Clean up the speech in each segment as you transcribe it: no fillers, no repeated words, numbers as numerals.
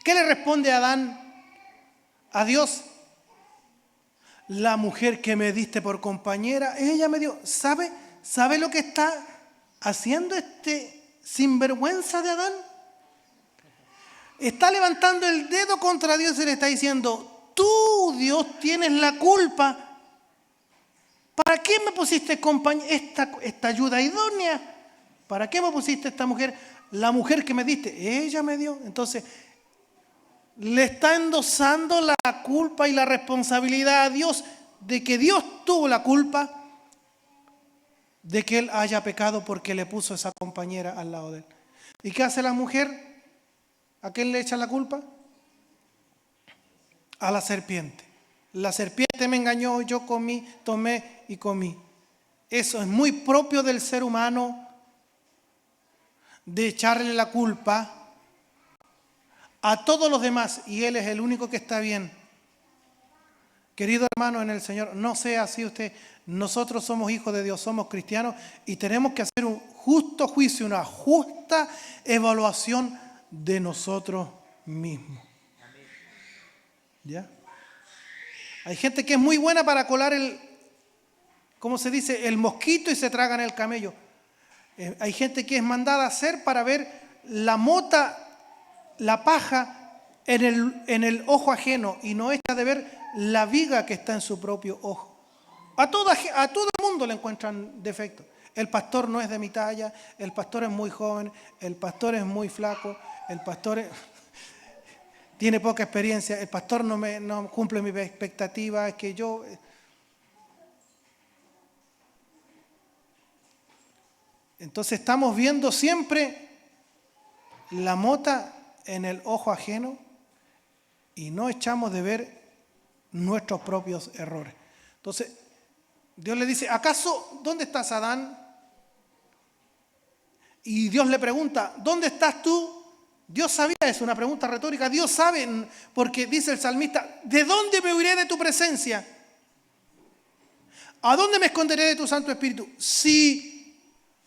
¿Qué le responde Adán a Dios? La mujer que me diste por compañera, ella me dio. ¿Sabe lo que está haciendo este sinvergüenza de Adán? Está levantando el dedo contra Dios y le está diciendo: tú, Dios, tienes la culpa. ¿Para qué me pusiste esta ayuda idónea? ¿Para qué me pusiste esta mujer? La mujer que me diste, ella me dio. Entonces, le está endosando la culpa y la responsabilidad a Dios de que Dios tuvo la culpa de que él haya pecado porque le puso esa compañera al lado de él. ¿Y qué hace la mujer? ¿A quién le echa la culpa? A la serpiente. La serpiente me engañó, yo comí, tomé y comí. Eso es muy propio del ser humano, de echarle la culpa a todos los demás y él es el único que está bien. Querido hermano en el Señor, no sea así usted. Nosotros somos hijos de Dios, somos cristianos y tenemos que hacer un justo juicio, una justa evaluación de nosotros mismos. ¿Ya? Hay gente que es muy buena para colar ¿cómo se dice? El mosquito y se tragan el camello. Hay gente que es mandada a hacer para ver la mota, la paja en el ojo ajeno y no echa de ver la viga que está en su propio ojo. A todo el mundo le encuentran defectos. El pastor no es de mi talla, el pastor es muy joven, el pastor es muy flaco, el pastor tiene poca experiencia, el pastor no cumple mis expectativas, es que yo... Entonces estamos viendo siempre la mota en el ojo ajeno y no echamos de ver nuestros propios errores. Entonces, Dios le dice: ¿acaso dónde estás, Adán? Y Dios le pregunta: ¿dónde estás tú? Dios sabía, es una pregunta retórica. Dios sabe, porque dice el salmista: ¿de dónde me huiré de tu presencia? ¿A dónde me esconderé de tu Santo Espíritu? Si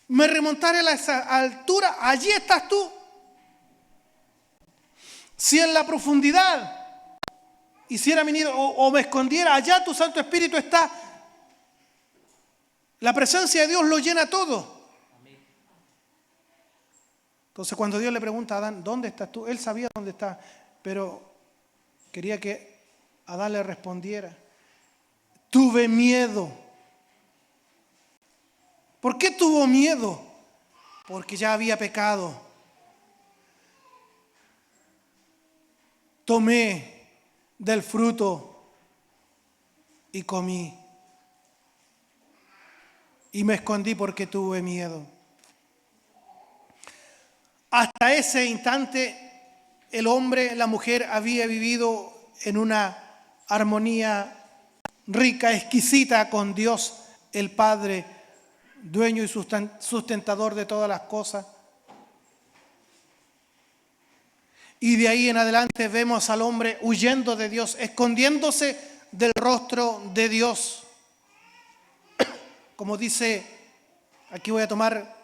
me remontare a esa altura, allí estás tú. Si en la profundidad hiciera mi nido o me escondiera, allá tu Santo Espíritu está. La presencia de Dios lo llena todo. Entonces cuando Dios le pregunta a Adán: ¿dónde estás tú? Él sabía dónde está, pero quería que Adán le respondiera: tuve miedo. ¿Por qué tuvo miedo? Porque ya había pecado. Tomé del fruto y comí. Y me escondí porque tuve miedo. Hasta ese instante, el hombre, la mujer, había vivido en una armonía rica, exquisita con Dios, el Padre, dueño y sustentador de todas las cosas. Y de ahí en adelante vemos al hombre huyendo de Dios, escondiéndose del rostro de Dios. Como dice, aquí voy a tomar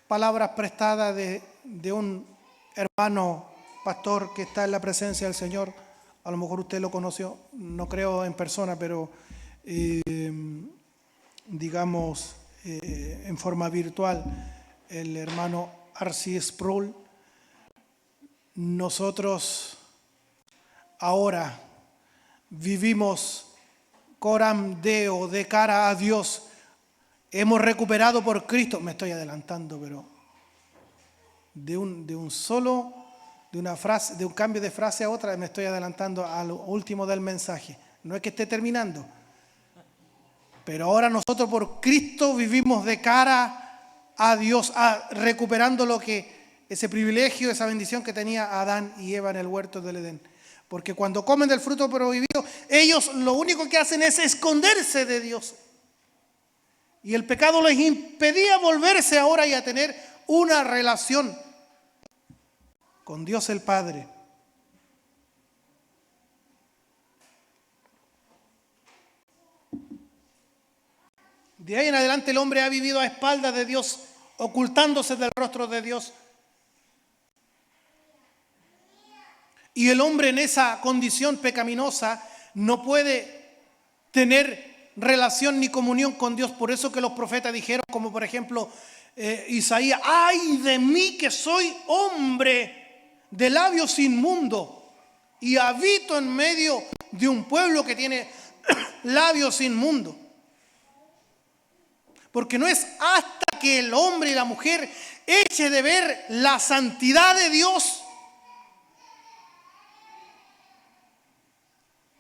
palabras prestadas de un hermano pastor que está en la presencia del Señor. A lo mejor usted lo conoció, no creo en persona, pero digamos en forma virtual, el hermano R.C. Sproul. Nosotros ahora vivimos coram Deo, de cara a Dios. Hemos recuperado por Cristo. Me estoy adelantando, pero de un cambio de frase a otra, me estoy adelantando a lo último del mensaje. No es que esté terminando. Pero ahora nosotros por Cristo vivimos de cara a Dios, recuperando ese privilegio, esa bendición que tenía Adán y Eva en el huerto del Edén. Porque cuando comen del fruto prohibido, ellos lo único que hacen es esconderse de Dios. Y el pecado les impedía volverse ahora y a tener una relación con Dios el Padre. De ahí en adelante el hombre ha vivido a espaldas de Dios, ocultándose del rostro de Dios. Y el hombre en esa condición pecaminosa no puede tener relación ni comunión con Dios. Por eso que los profetas dijeron, como por ejemplo Isaías: ¡ay de mí que soy hombre de labios inmundos y habito en medio de un pueblo que tiene labios inmundos! Porque no es hasta que el hombre y la mujer eche de ver la santidad de Dios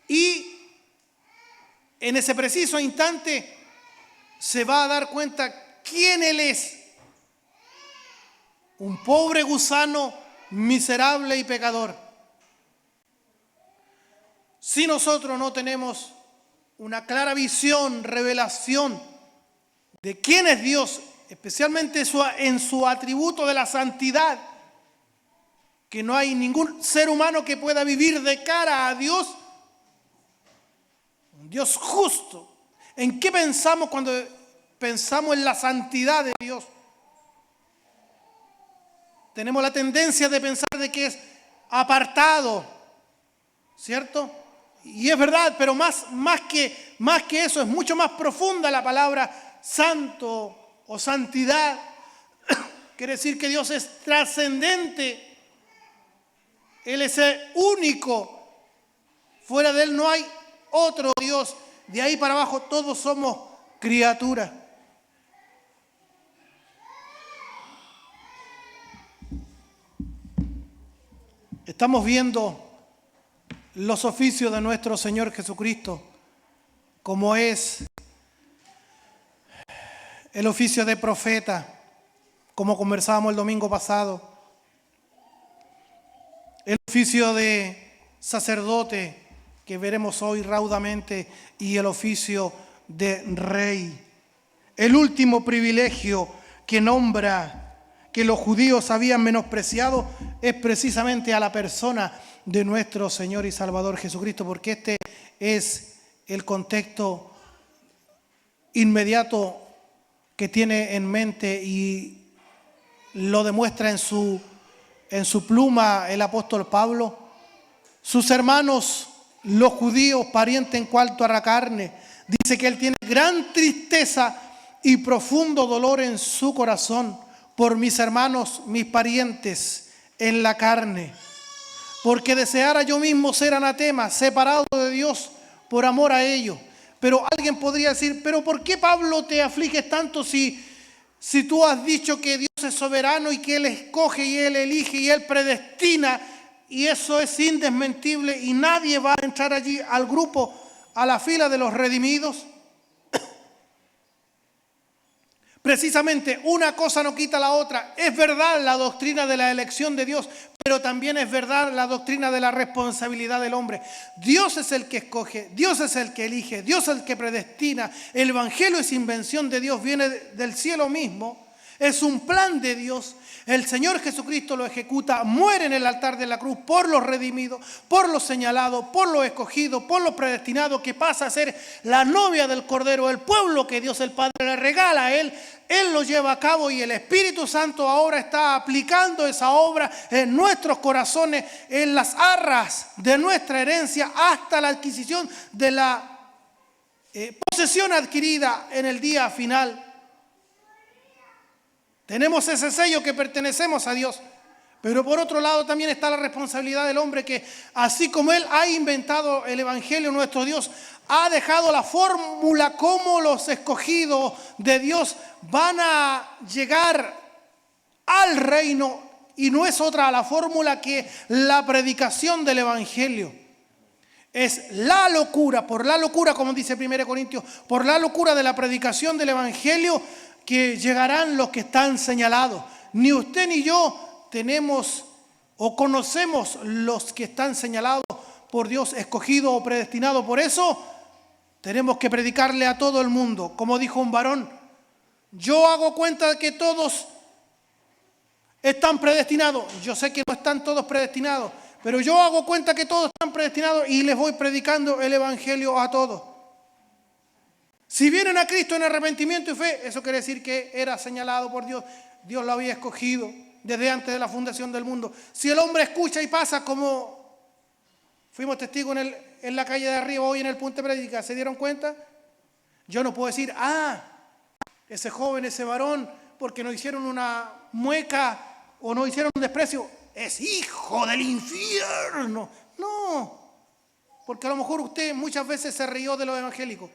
y en ese preciso instante se va a dar cuenta quién Él es. Un pobre gusano, miserable y pecador. Si nosotros no tenemos una clara visión, revelación de quién es Dios, especialmente en su atributo de la santidad, que no hay ningún ser humano que pueda vivir de cara a Dios, un Dios justo. ¿En qué pensamos cuando pensamos en la santidad de Dios? Tenemos la tendencia de pensar de que es apartado, ¿cierto? Y es verdad, pero más que eso, es mucho más profunda la palabra santo o santidad. Quiere decir que Dios es trascendente. Él es el único. Fuera de Él no hay otro Dios. De ahí para abajo todos somos criaturas. Estamos viendo los oficios de nuestro Señor Jesucristo, como es el oficio de profeta, como conversábamos el domingo pasado, el oficio de sacerdote, que veremos hoy raudamente, y el oficio de rey. El último privilegio que nombra que los judíos habían menospreciado es precisamente a la persona de nuestro Señor y Salvador Jesucristo, porque este es el contexto inmediato que tiene en mente y lo demuestra en su pluma el apóstol Pablo. Sus hermanos, los judíos, parientes en cuanto a la carne, dice que él tiene gran tristeza y profundo dolor en su corazón por mis hermanos, mis parientes en la carne, porque deseara yo mismo ser anatema, separado de Dios por amor a ellos. Pero alguien podría decir: pero ¿por qué, Pablo, te afliges tanto si tú has dicho que Dios es soberano y que Él escoge y Él elige y Él predestina? Y eso es indesmentible y nadie va a entrar allí al grupo, a la fila de los redimidos. Precisamente una cosa no quita la otra. Es verdad la doctrina de la elección de Dios, pero también es verdad la doctrina de la responsabilidad del hombre. Dios es el que escoge, Dios es el que elige, Dios es el que predestina. El Evangelio es invención de Dios, viene del cielo mismo. Es un plan de Dios. El Señor Jesucristo lo ejecuta, muere en el altar de la cruz por los redimidos, por los señalados, por los escogidos, por los predestinados, que pasa a ser la novia del Cordero, el pueblo que Dios el Padre le regala a Él. Él lo lleva a cabo y el Espíritu Santo ahora está aplicando esa obra en nuestros corazones, en las arras de nuestra herencia, hasta la adquisición de la posesión adquirida en el día final. Tenemos ese sello que pertenecemos a Dios. Pero por otro lado también está la responsabilidad del hombre, que así como Él ha inventado el Evangelio, nuestro Dios ha dejado la fórmula como los escogidos de Dios van a llegar al reino, y no es otra la fórmula que la predicación del Evangelio. Es la locura, por la locura, como dice 1 Corintios, por la locura de la predicación del Evangelio, que llegarán los que están señalados. Ni usted ni yo tenemos o conocemos los que están señalados por Dios, escogidos o predestinados. Por eso tenemos que predicarle a todo el mundo. Como dijo un varón: yo hago cuenta de que todos están predestinados. Yo sé que no están todos predestinados, pero yo hago cuenta que todos están predestinados y les voy predicando el Evangelio a todos. Si vienen a Cristo en arrepentimiento y fe, eso quiere decir que era señalado por Dios. Dios lo había escogido desde antes de la fundación del mundo. Si el hombre escucha y pasa como Fuimos testigos en la calle de arriba hoy en el punto de prédica. ¿Se dieron cuenta? Yo no puedo decir, ese joven, ese varón, porque nos hicieron una mueca o nos hicieron un desprecio, es hijo del infierno. No, porque a lo mejor usted muchas veces se rió de los evangélicos.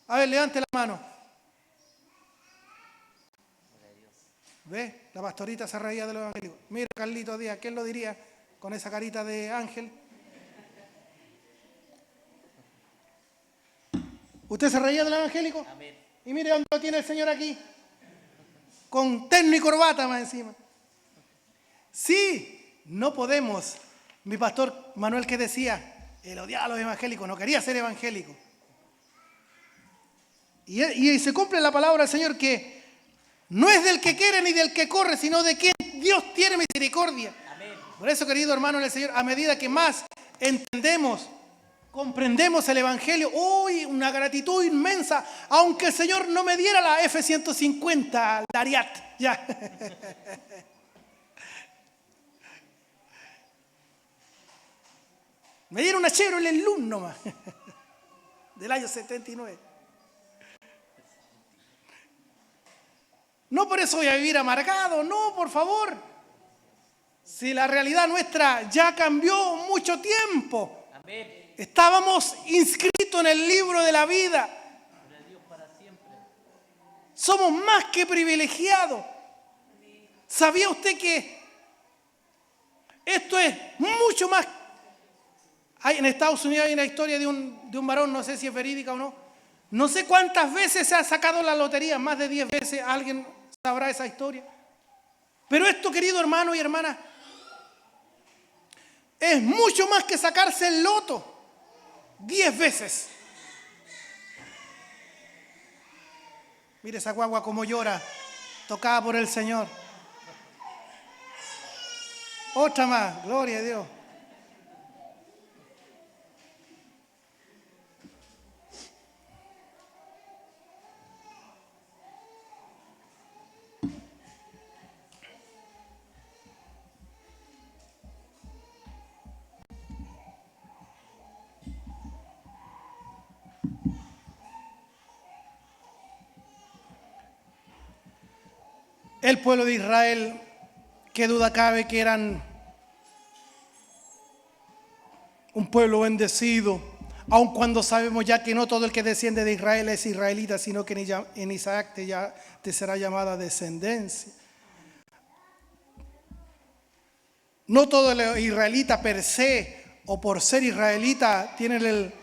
A ver, levante la mano. ¿Ve? La pastorita se reía de los evangélicos. Mira, Carlito Díaz, ¿quién lo diría con esa carita de ángel? ¿Usted se reía del evangélico? Amén. Y mire dónde lo tiene el Señor aquí. Con terno y corbata más encima. Sí, no podemos. Mi pastor Manuel, que decía, él odiaba a los evangélicos, no quería ser evangélico. Y se cumple la palabra del Señor que no es del que quiere ni del que corre, sino de quien Dios tiene misericordia. Amén. Por eso, querido hermano en el Señor, a medida que más entendemos, comprendemos el Evangelio, uy, una gratitud inmensa, aunque el Señor no me diera la F-150, la Ariat, ya. Me dieron una Chevrolet Luz nomás, del año 79. No por eso voy a vivir amargado, no, por favor. Si la realidad nuestra ya cambió mucho tiempo. Amén. Estábamos inscritos en el libro de la vida. Somos más que privilegiados. ¿Sabía usted que esto es mucho más? En Estados Unidos hay una historia de un varón, no sé si es verídica o no. No sé cuántas veces se ha sacado la lotería, más de 10 veces, alguien sabrá esa historia. Pero esto, querido hermano y hermana, es mucho más que sacarse el loto 10 veces. Mire esa guagua como llora, tocada por el Señor. Otra más, gloria a Dios. El pueblo de Israel, qué duda cabe que eran un pueblo bendecido, aun cuando sabemos ya que no todo el que desciende de Israel es israelita, sino que en Isaac te será llamada descendencia. No todo el israelita per se o por ser israelita tiene el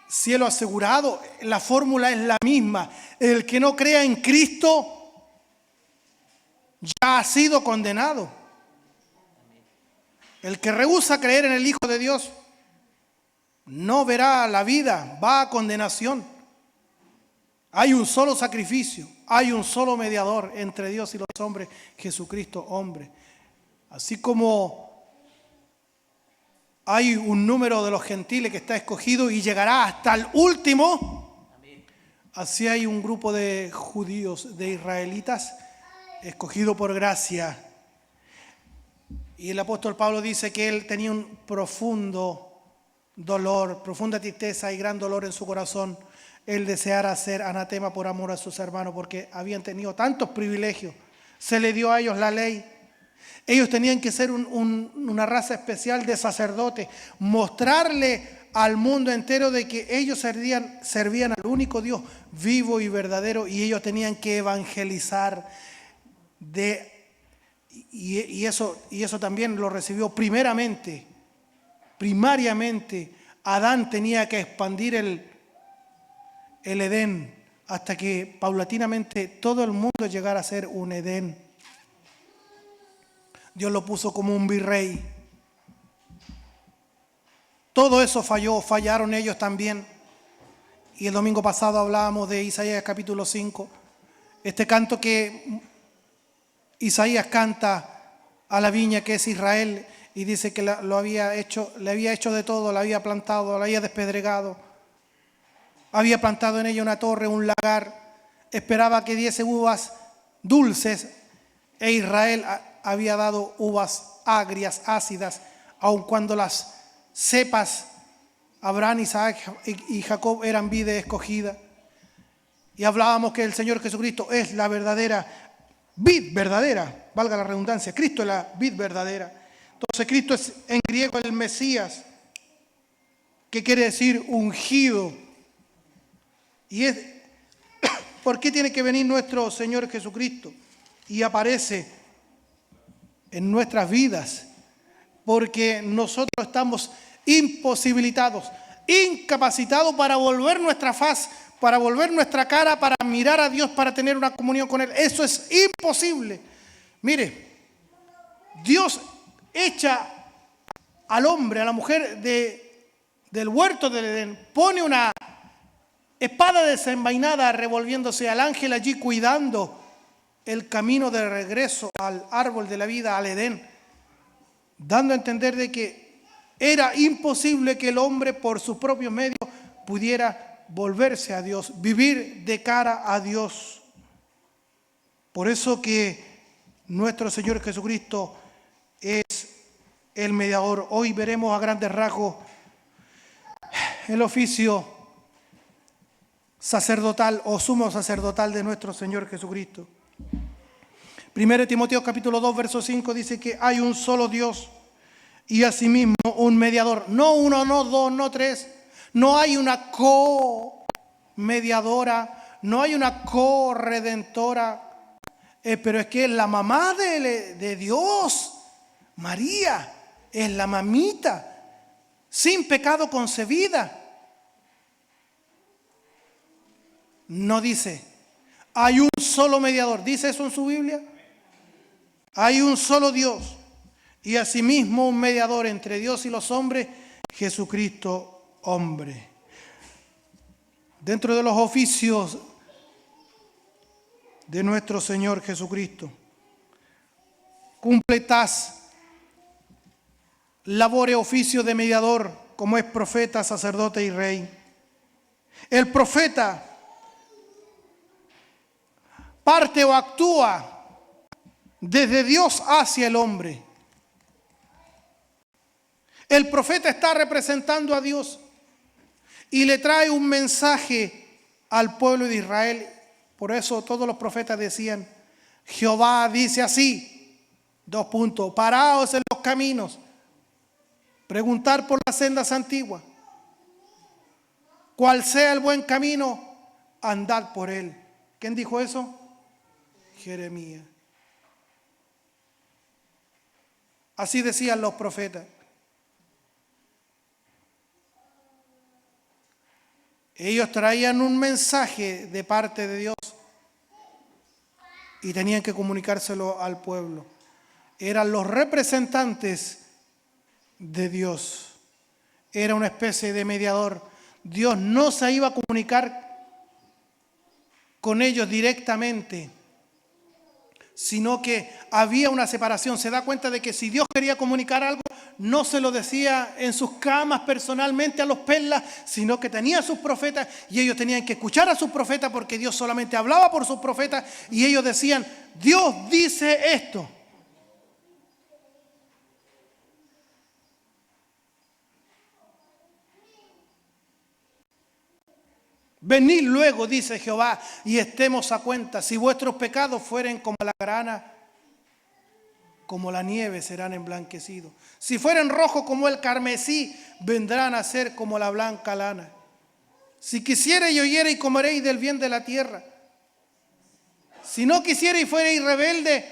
cielo asegurado. La fórmula es la misma. El que no crea en Cristo ya ha sido condenado. El que rehúsa creer en el Hijo de Dios no verá la vida, va a condenación. Hay un solo sacrificio, hay un solo mediador entre Dios y los hombres, Jesucristo hombre. Así como hay un número de los gentiles que está escogido y llegará hasta el último, así hay un grupo de judíos, de israelitas, escogido por gracia. Y el apóstol Pablo dice que él tenía un profundo dolor, profunda tristeza y gran dolor en su corazón. Él deseara ser anatema por amor a sus hermanos porque habían tenido tantos privilegios. Se le dio a ellos la ley. Ellos tenían que ser una raza especial de sacerdotes, mostrarle al mundo entero de que ellos servían al único Dios vivo y verdadero, y ellos tenían que evangelizar. Y eso también lo recibió primariamente. Adán tenía que expandir el Edén hasta que paulatinamente todo el mundo llegara a ser un Edén. Dios lo puso como un virrey. Todo eso falló, fallaron ellos también. Y el domingo pasado hablábamos de Isaías capítulo 5. Este canto que Isaías canta a la viña que es Israel y dice que le había hecho de todo, la había plantado, la había despedregado. Había plantado en ella una torre, un lagar. Esperaba que diese uvas dulces e Israel había dado uvas agrias, ácidas, aun cuando las cepas, Abraham, Isaac y Jacob eran vid escogida. Y hablábamos que el Señor Jesucristo es la verdadera vid verdadera, valga la redundancia. Cristo es la vid verdadera. Entonces Cristo es en griego el Mesías, que quiere decir ungido. Y es, ¿por qué tiene que venir nuestro Señor Jesucristo? Y aparece en nuestras vidas, porque nosotros estamos imposibilitados, incapacitados para volver nuestra faz, para volver nuestra cara, para mirar a Dios, para tener una comunión con Él. Eso es imposible. Mire, Dios echa al hombre, a la mujer del huerto del Edén, pone una espada desenvainada revolviéndose, al ángel allí cuidando el camino de regreso al árbol de la vida, al Edén, dando a entender de que era imposible que el hombre por sus propios medios pudiera volverse a Dios, vivir de cara a Dios. Por eso que nuestro Señor Jesucristo es el mediador. Hoy veremos a grandes rasgos el oficio sacerdotal o sumo sacerdotal de nuestro Señor Jesucristo. 1 Timoteo capítulo 2, verso 5 dice que hay un solo Dios y asimismo un mediador. No uno, no dos, no tres. No hay una co-mediadora, no hay una co-redentora. Pero es que la mamá de Dios, María, es la mamita, sin pecado concebida. No dice, hay un solo mediador. ¿Dice eso en su Biblia? Hay un solo Dios y asimismo un mediador entre Dios y los hombres, Jesucristo hombre. Dentro de los oficios de nuestro Señor Jesucristo, completas labor y oficio de mediador, como es profeta, sacerdote y rey. El profeta parte o actúa desde Dios hacia el hombre. El profeta está representando a Dios y le trae un mensaje al pueblo de Israel. Por eso todos los profetas decían, Jehová dice así, : paraos en los caminos, preguntar por las sendas antiguas, cuál sea el buen camino, andad por él. ¿Quién dijo eso? Jeremías. Así decían los profetas. Ellos traían un mensaje de parte de Dios y tenían que comunicárselo al pueblo. Eran los representantes de Dios. Era una especie de mediador. Dios no se iba a comunicar con ellos directamente, sino que había una separación. Se da cuenta de que si Dios quería comunicar algo, no se lo decía en sus camas personalmente a los perlas, sino que tenía a sus profetas y ellos tenían que escuchar a sus profetas porque Dios solamente hablaba por sus profetas y ellos decían, Dios dice esto. Venid luego, dice Jehová, y estemos a cuenta. Si vuestros pecados fueren como la grana, como la nieve serán emblanquecidos. Si fueren rojos como el carmesí, vendrán a ser como la blanca lana. Si quisierais y oyerais y comeréis del bien de la tierra. Si no quisierais y fuerais rebelde,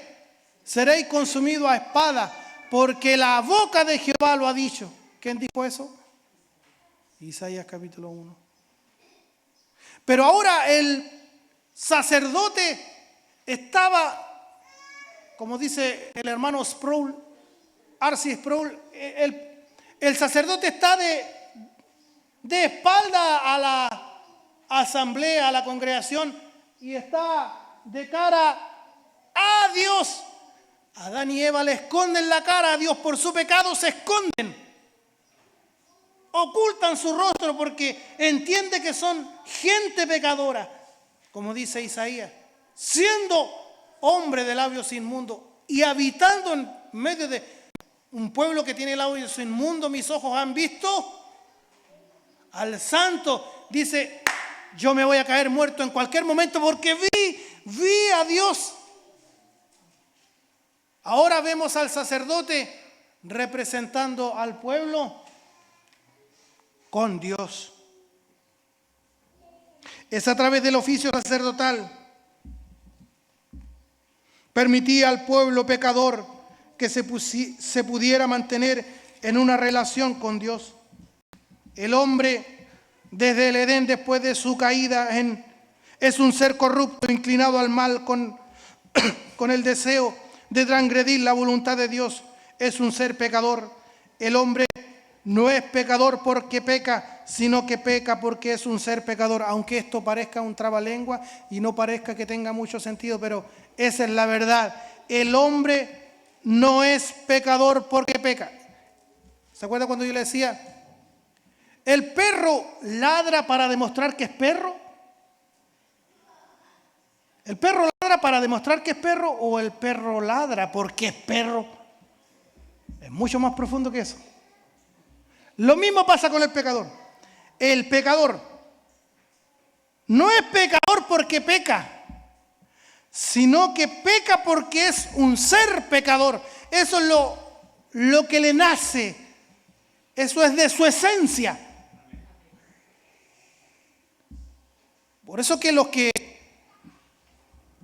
seréis consumidos a espada, porque la boca de Jehová lo ha dicho. ¿Quién dijo eso? Isaías capítulo 1. Pero ahora el sacerdote estaba, como dice el hermano Sproul, R.C. Sproul, el sacerdote está de espalda a la asamblea, a la congregación, y está de cara a Dios. Adán y Eva le esconden la cara a Dios por su pecado, se esconden. Ocultan su rostro porque entiende que son gente pecadora, como dice Isaías, siendo hombre de labios inmundos y habitando en medio de un pueblo que tiene labios inmundos, mis ojos han visto al Santo. Dice, yo me voy a caer muerto en cualquier momento porque vi a Dios. Ahora vemos al sacerdote representando al pueblo con Dios. Es a través del oficio sacerdotal. Permitía al pueblo pecador que se pudiera mantener en una relación con Dios. El hombre, desde el Edén, después de su caída, es un ser corrupto, inclinado al mal, con el deseo de transgredir la voluntad de Dios. Es un ser pecador. El hombre no es pecador porque peca, sino que peca porque es un ser pecador. Aunque esto parezca un trabalengua y no parezca que tenga mucho sentido, pero esa es la verdad. El hombre no es pecador porque peca. ¿Se acuerda cuando yo le decía? ¿El perro ladra para demostrar que es perro? ¿El perro ladra para demostrar que es perro o el perro ladra porque es perro? Es mucho más profundo que eso. Lo mismo pasa con el pecador. El pecador no es pecador porque peca, sino que peca porque es un ser pecador. Eso es lo que le nace. Eso es de su esencia. Por eso que los que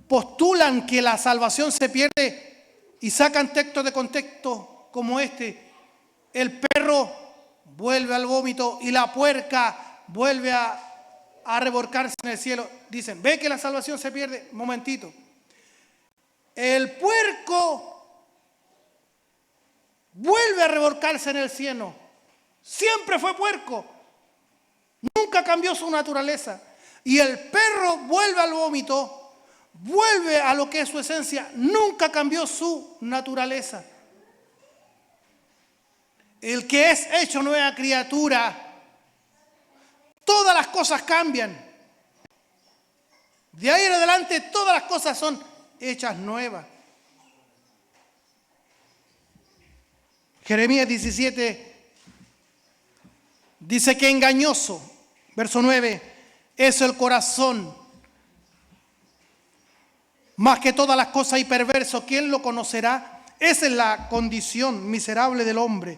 postulan que la salvación se pierde y sacan textos de contexto como este, el perro vuelve al vómito y la puerca vuelve a revolcarse en el cielo. Dicen, ¿ve que la salvación se pierde? Un momentito. El puerco vuelve a revolcarse en el cielo. Siempre fue puerco. Nunca cambió su naturaleza. Y el perro vuelve al vómito, vuelve a lo que es su esencia. Nunca cambió su naturaleza. El que es hecho nueva criatura, todas las cosas cambian. De ahí en adelante todas las cosas son hechas nuevas. Jeremías 17 dice que engañoso, verso 9, es el corazón, más que todas las cosas, y perverso. ¿Quién lo conocerá? Esa es la condición miserable del hombre.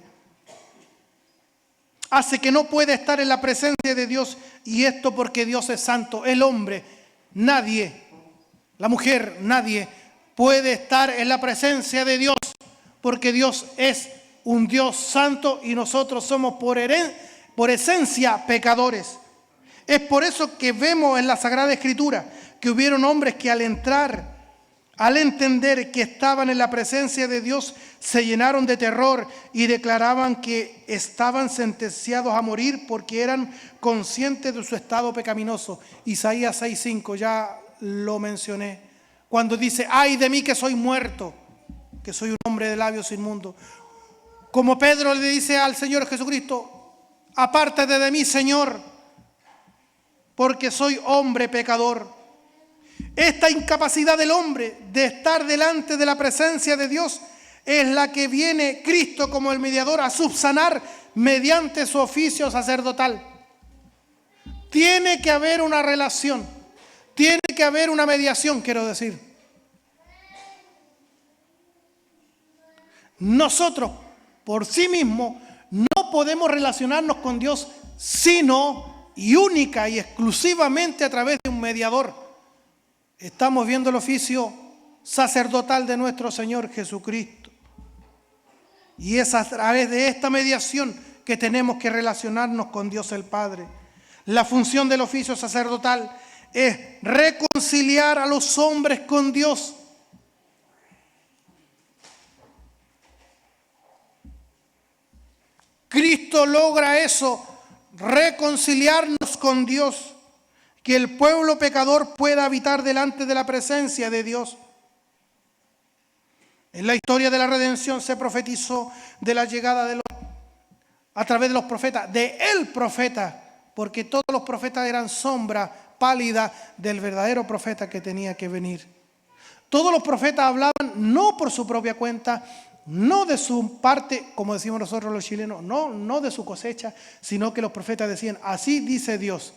Hace que no puede estar en la presencia de Dios, y esto porque Dios es santo. El hombre, nadie, la mujer, nadie puede estar en la presencia de Dios, porque Dios es un Dios santo y nosotros somos por esencia pecadores. Es por eso que vemos en la Sagrada Escritura que hubieron hombres que al entender que estaban en la presencia de Dios, se llenaron de terror y declaraban que estaban sentenciados a morir porque eran conscientes de su estado pecaminoso. Isaías 6:5, ya lo mencioné, cuando dice, ay de mí que soy muerto, que soy un hombre de labios inmundos. Como Pedro le dice al Señor Jesucristo, apártate de mí, Señor, porque soy hombre pecador. Esta incapacidad del hombre de estar delante de la presencia de Dios es la que viene Cristo como el mediador a subsanar mediante su oficio sacerdotal. Tiene que haber una relación, tiene que haber una mediación, quiero decir. Nosotros, por sí mismos, no podemos relacionarnos con Dios sino y única y exclusivamente a través de un mediador. Estamos viendo el oficio sacerdotal de nuestro Señor Jesucristo. Y es a través de esta mediación que tenemos que relacionarnos con Dios el Padre. La función del oficio sacerdotal es reconciliar a los hombres con Dios. Cristo logra eso, reconciliarnos con Dios, que el pueblo pecador pueda habitar delante de la presencia de Dios. En la historia de la redención se profetizó de la llegada a través de los profetas, de el profeta, porque todos los profetas eran sombra pálida del verdadero profeta que tenía que venir. Todos los profetas hablaban no por su propia cuenta, no de su parte, como decimos nosotros los chilenos, no de su cosecha, sino que los profetas decían, así dice Dios.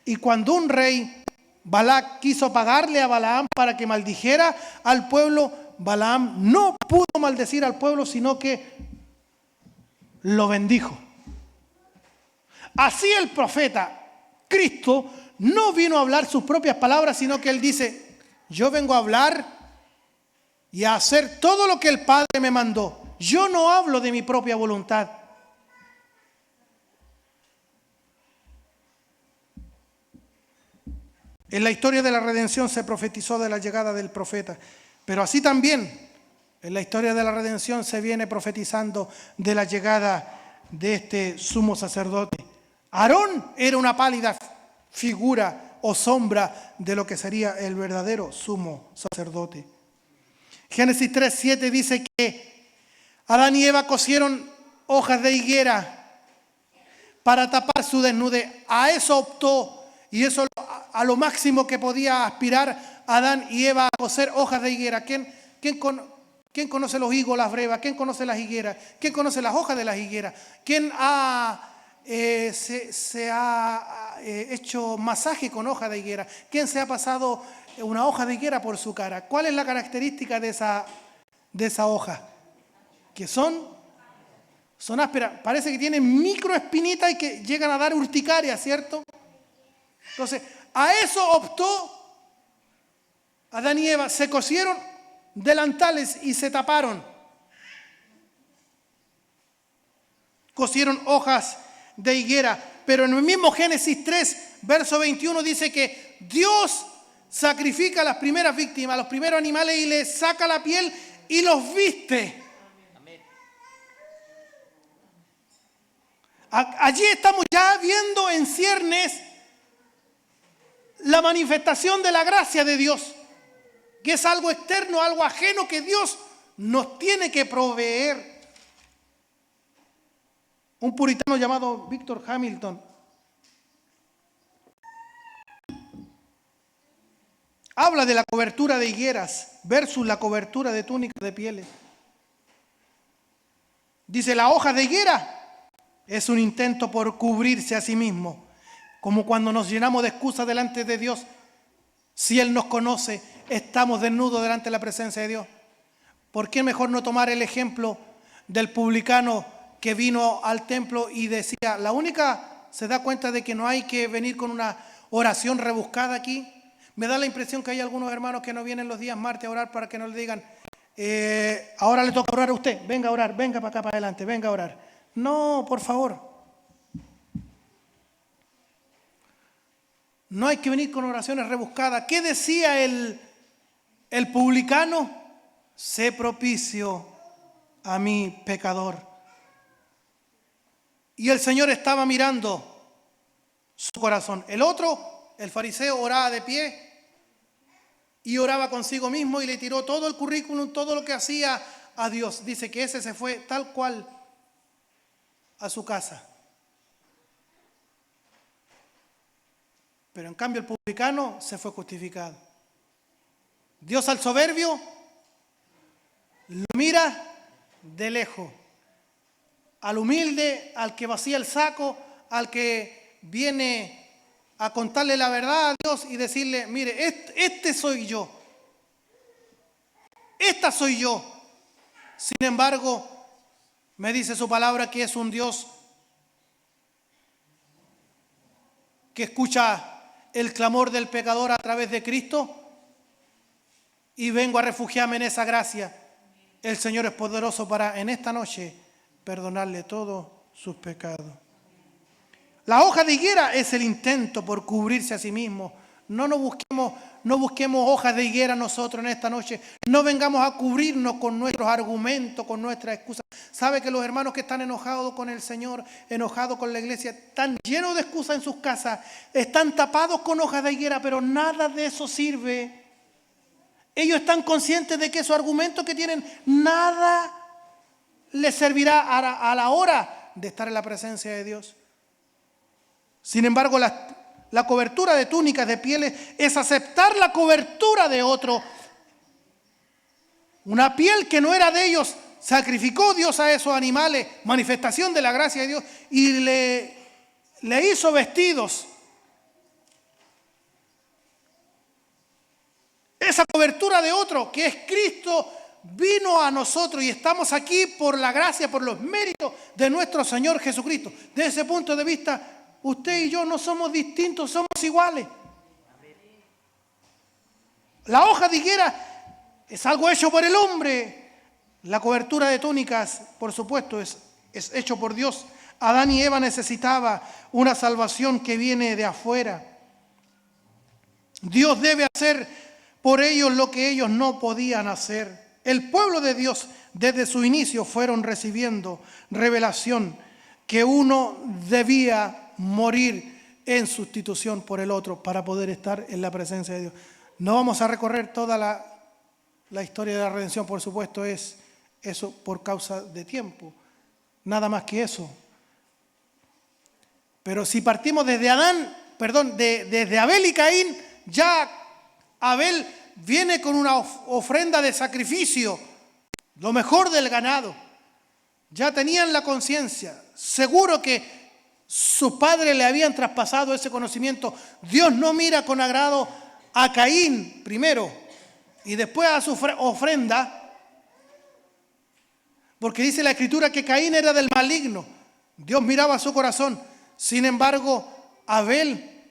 Y cuando un rey, Balac, quiso pagarle a Balaam para que maldijera al pueblo, Balaam no pudo maldecir al pueblo, sino que lo bendijo. Así el profeta, Cristo, no vino a hablar sus propias palabras, sino que él dice, yo vengo a hablar y a hacer todo lo que el Padre me mandó. Yo no hablo de mi propia voluntad. En la historia de la redención se profetizó de la llegada del profeta, pero así también en la historia de la redención se viene profetizando de la llegada de este sumo sacerdote. Aarón era una pálida figura o sombra de lo que sería el verdadero sumo sacerdote. Génesis 3:7 dice que Adán y Eva cosieron hojas de higuera para tapar su desnudez. A eso optó, y eso a lo máximo que podía aspirar Adán y Eva, a coser hojas de higuera. ¿Quién conoce los higos, las brevas? ¿Quién conoce las higueras? ¿Quién conoce las hojas de las higueras? ¿Quién se ha hecho masaje con hoja de higuera? ¿Quién se ha pasado una hoja de higuera por su cara? ¿Cuál es la característica de esa hoja? Que son ásperas. Parece que tienen microespinitas y que llegan a dar urticaria, ¿cierto? Entonces, a eso optó Adán y Eva. Se cosieron delantales y se taparon. Cosieron hojas de higuera. Pero en el mismo Génesis 3, verso 21, dice que Dios sacrifica las primeras víctimas, los primeros animales, y les saca la piel y los viste. Allí estamos ya viendo en ciernes la manifestación de la gracia de Dios, que es algo externo, algo ajeno que Dios nos tiene que proveer. Un puritano llamado Víctor Hamilton habla de la cobertura de higueras versus la cobertura de túnicas de pieles. Dice, la hoja de higuera es un intento por cubrirse a sí mismo, como cuando nos llenamos de excusas delante de Dios. Si Él nos conoce, estamos desnudos delante de la presencia de Dios. ¿Por qué mejor no tomar el ejemplo del publicano que vino al templo y decía, se da cuenta de que no hay que venir con una oración rebuscada aquí? Me da la impresión que hay algunos hermanos que no vienen los días martes a orar para que no le digan, ahora le toca orar a usted, venga a orar, venga para acá para adelante, venga a orar. No, por favor. No hay que venir con oraciones rebuscadas. ¿Qué decía el publicano? Sé propicio a mi pecador. Y el Señor estaba mirando su corazón. El otro, el fariseo, oraba de pie y oraba consigo mismo y le tiró todo el currículum, todo lo que hacía a Dios. Dice que ese se fue tal cual a su casa. Pero en cambio el publicano se fue justificado. Dios al soberbio lo mira de lejos. Al humilde, al que vacía el saco, al que viene a contarle la verdad a Dios y decirle, mire, este soy yo. Esta soy yo. Sin embargo, me dice su palabra que es un Dios que escucha el clamor del pecador a través de Cristo, y vengo a refugiarme en esa gracia. El Señor es poderoso para en esta noche perdonarle todos sus pecados. La hoja de higuera es el intento por cubrirse a sí mismo. No busquemos hojas de higuera nosotros en esta noche. No vengamos a cubrirnos con nuestros argumentos, con nuestras excusas. ¿Sabe que los hermanos que están enojados con el Señor, enojados con la iglesia, están llenos de excusas en sus casas? Están tapados con hojas de higuera, pero nada de eso sirve. Ellos están conscientes de que esos argumentos que tienen, nada les servirá a la hora de estar en la presencia de Dios. Sin embargo, la cobertura de túnicas de pieles es aceptar la cobertura de otro una piel que no era de ellos. Sacrificó Dios a esos animales, manifestación de la gracia de Dios, y le hizo vestidos. Esa cobertura de otro, que es Cristo, vino a nosotros y estamos aquí por la gracia, por los méritos de nuestro Señor Jesucristo. Desde ese punto de vista, usted y yo no somos distintos, somos iguales. La hoja de higuera es algo hecho por el hombre. La cobertura de túnicas, por supuesto, es hecho por Dios. Adán y Eva necesitaban una salvación que viene de afuera. Dios debe hacer por ellos lo que ellos no podían hacer. El pueblo de Dios, desde su inicio, fueron recibiendo revelación que uno debía morir en sustitución por el otro para poder estar en la presencia de Dios. No vamos a recorrer toda la historia de la redención, por supuesto, es eso por causa de tiempo. Nada más que eso. Pero si partimos desde desde Abel y Caín, ya Abel viene con una ofrenda de sacrificio, lo mejor del ganado. Ya tenían la conciencia, seguro que sus padres le habían traspasado ese conocimiento. Dios no mira con agrado a Caín primero y después a su ofrenda, porque dice la Escritura que Caín era del maligno. Dios miraba su corazón. Sin embargo, Abel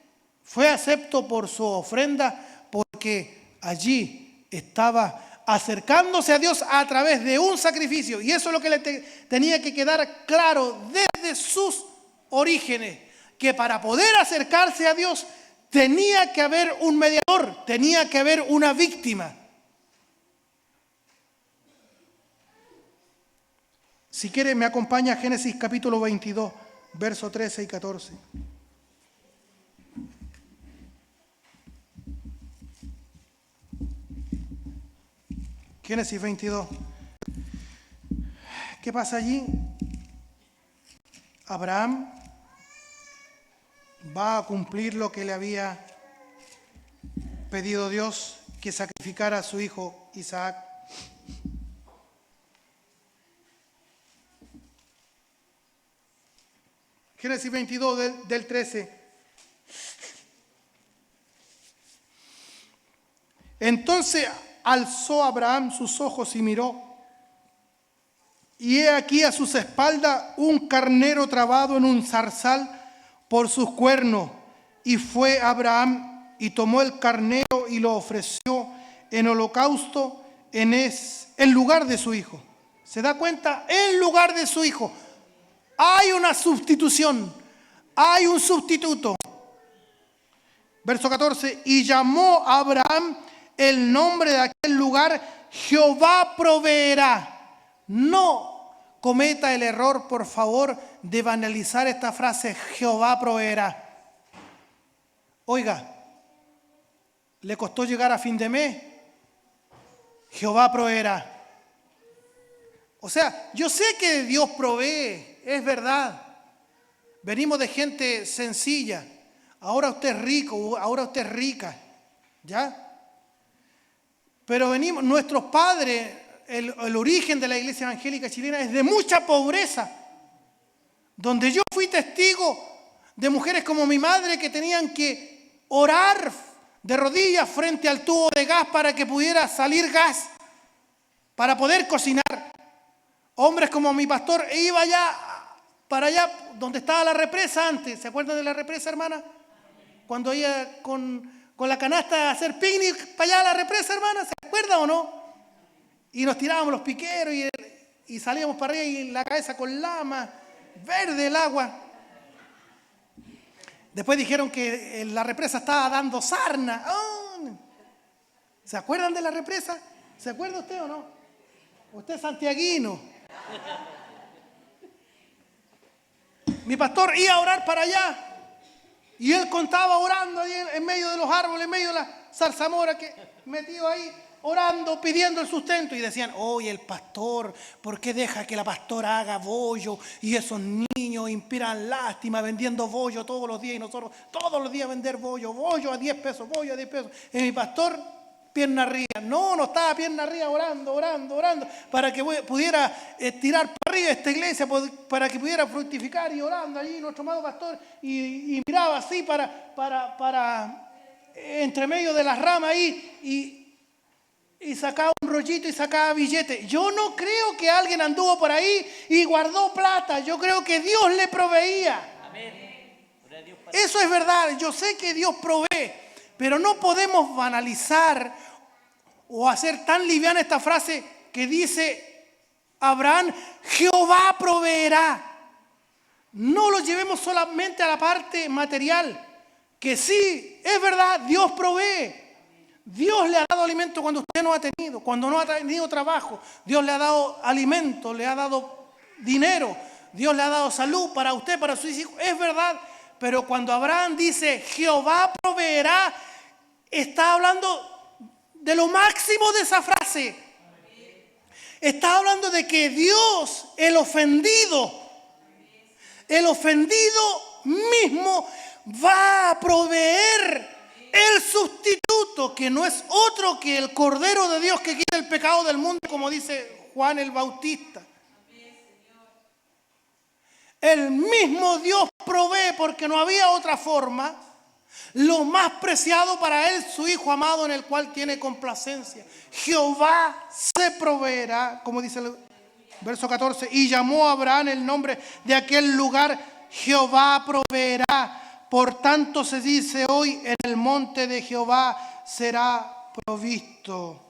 fue acepto por su ofrenda porque allí estaba acercándose a Dios a través de un sacrificio. Y eso es lo que le tenía que quedar claro desde sus orígenes, que para poder acercarse a Dios tenía que haber un mediador, tenía que haber una víctima. Si quiere, me acompaña a Génesis capítulo 22, versos 13 y 14. Génesis 22. ¿Qué pasa allí? Abraham va a cumplir lo que le había pedido Dios, que sacrificara a su hijo Isaac. Génesis 22 del 13. Entonces alzó Abraham sus ojos y miró, y he aquí a sus espaldas un carnero trabado en un zarzal por sus cuernos. Y fue Abraham y tomó el carnero y lo ofreció en holocausto en lugar de su hijo. ¿Se da cuenta? En lugar de su hijo. Hay una sustitución, hay un sustituto. Verso 14, y llamó a Abraham el nombre de aquel lugar, Jehová proveerá. No cometa el error, por favor, de banalizar esta frase, Jehová proveerá. Oiga, ¿le costó llegar a fin de mes? Jehová proveerá. O sea, yo sé que Dios provee, es verdad. Venimos de gente sencilla. Ahora usted es rico, ahora usted es rica. ¿Ya? Pero venimos, nuestros padres, el origen de la iglesia evangélica chilena es de mucha pobreza. Donde yo fui testigo de mujeres como mi madre que tenían que orar de rodillas frente al tubo de gas para que pudiera salir gas, para poder cocinar. Hombres como mi pastor iba para allá donde estaba la represa antes. ¿Se acuerdan de la represa, hermana? Cuando iba con la canasta a hacer picnic para allá a la represa, hermana. ¿Se acuerdan o no? Y nos tirábamos los piqueros y salíamos para arriba y la cabeza con lama, verde el agua. Después dijeron que la represa estaba dando sarna. Oh. ¿Se acuerdan de la represa? ¿Se acuerda usted o no? Usted es santiaguino. Mi pastor iba a orar para allá y él contaba orando ahí en medio de los árboles, en medio de la zarzamora, que metido ahí orando, pidiendo el sustento. Y decían, oye, el pastor, ¿por qué deja que la pastora haga bollo? Y esos niños inspiran lástima vendiendo bollo todos los días, y nosotros todos los días vender bollo a 10 pesos, bollo a 10 pesos. Y mi pastor pierna arriba. No estaba pierna arriba orando, para que pudiera tirar para arriba esta iglesia, para que pudiera fructificar, y orando allí nuestro amado pastor, y miraba así para entre medio de las ramas ahí, y sacaba un rollito y sacaba billetes. Yo no creo que alguien anduvo por ahí y guardó plata. Yo creo que Dios le proveía. Eso es verdad. Yo sé que Dios provee, pero no podemos banalizar o hacer tan liviana esta frase que dice Abraham: Jehová proveerá. No lo llevemos solamente a la parte material, que sí, es verdad, Dios provee. Dios le ha dado alimento cuando usted no ha tenido, cuando no ha tenido trabajo. Dios le ha dado alimento, le ha dado dinero. Dios le ha dado salud para usted, para sus hijos. Es verdad, pero cuando Abraham dice Jehová proveerá, está hablando de lo máximo de esa frase. Está hablando de que Dios, el ofendido mismo, va a proveer el sustituto, que no es otro que el Cordero de Dios que quita el pecado del mundo, como dice Juan el Bautista. El mismo Dios provee, porque no había otra forma, lo más preciado para él, su Hijo amado, en el cual tiene complacencia. Jehová se proveerá, como dice el verso 14, y llamó a Abraham el nombre de aquel lugar: Jehová proveerá. Por tanto se dice hoy: en el monte de Jehová será provisto.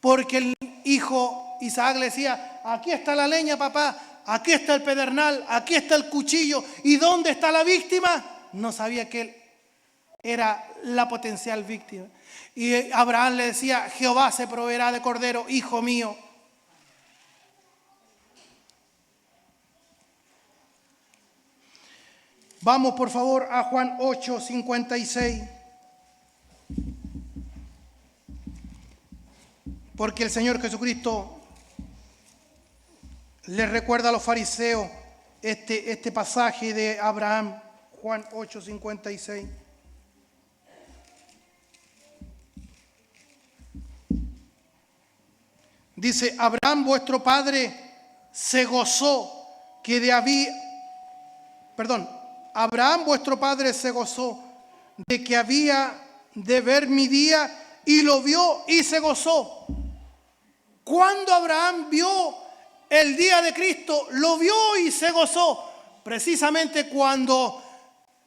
Porque el hijo Isaac le decía: aquí está la leña, papá, aquí está el pedernal, aquí está el cuchillo, ¿y dónde está la víctima? No sabía que él era la potencial víctima. Y Abraham le decía: Jehová se proveerá de cordero, hijo mío. Vamos por favor a Juan 8:56. Porque el Señor Jesucristo le recuerda a los fariseos este pasaje de Abraham. Juan 8:56. Dice: Abraham vuestro padre se gozó Abraham vuestro padre se gozó de que había de ver mi día, y lo vio y se gozó. Cuando Abraham vio el día de Cristo, lo vio y se gozó. Precisamente cuando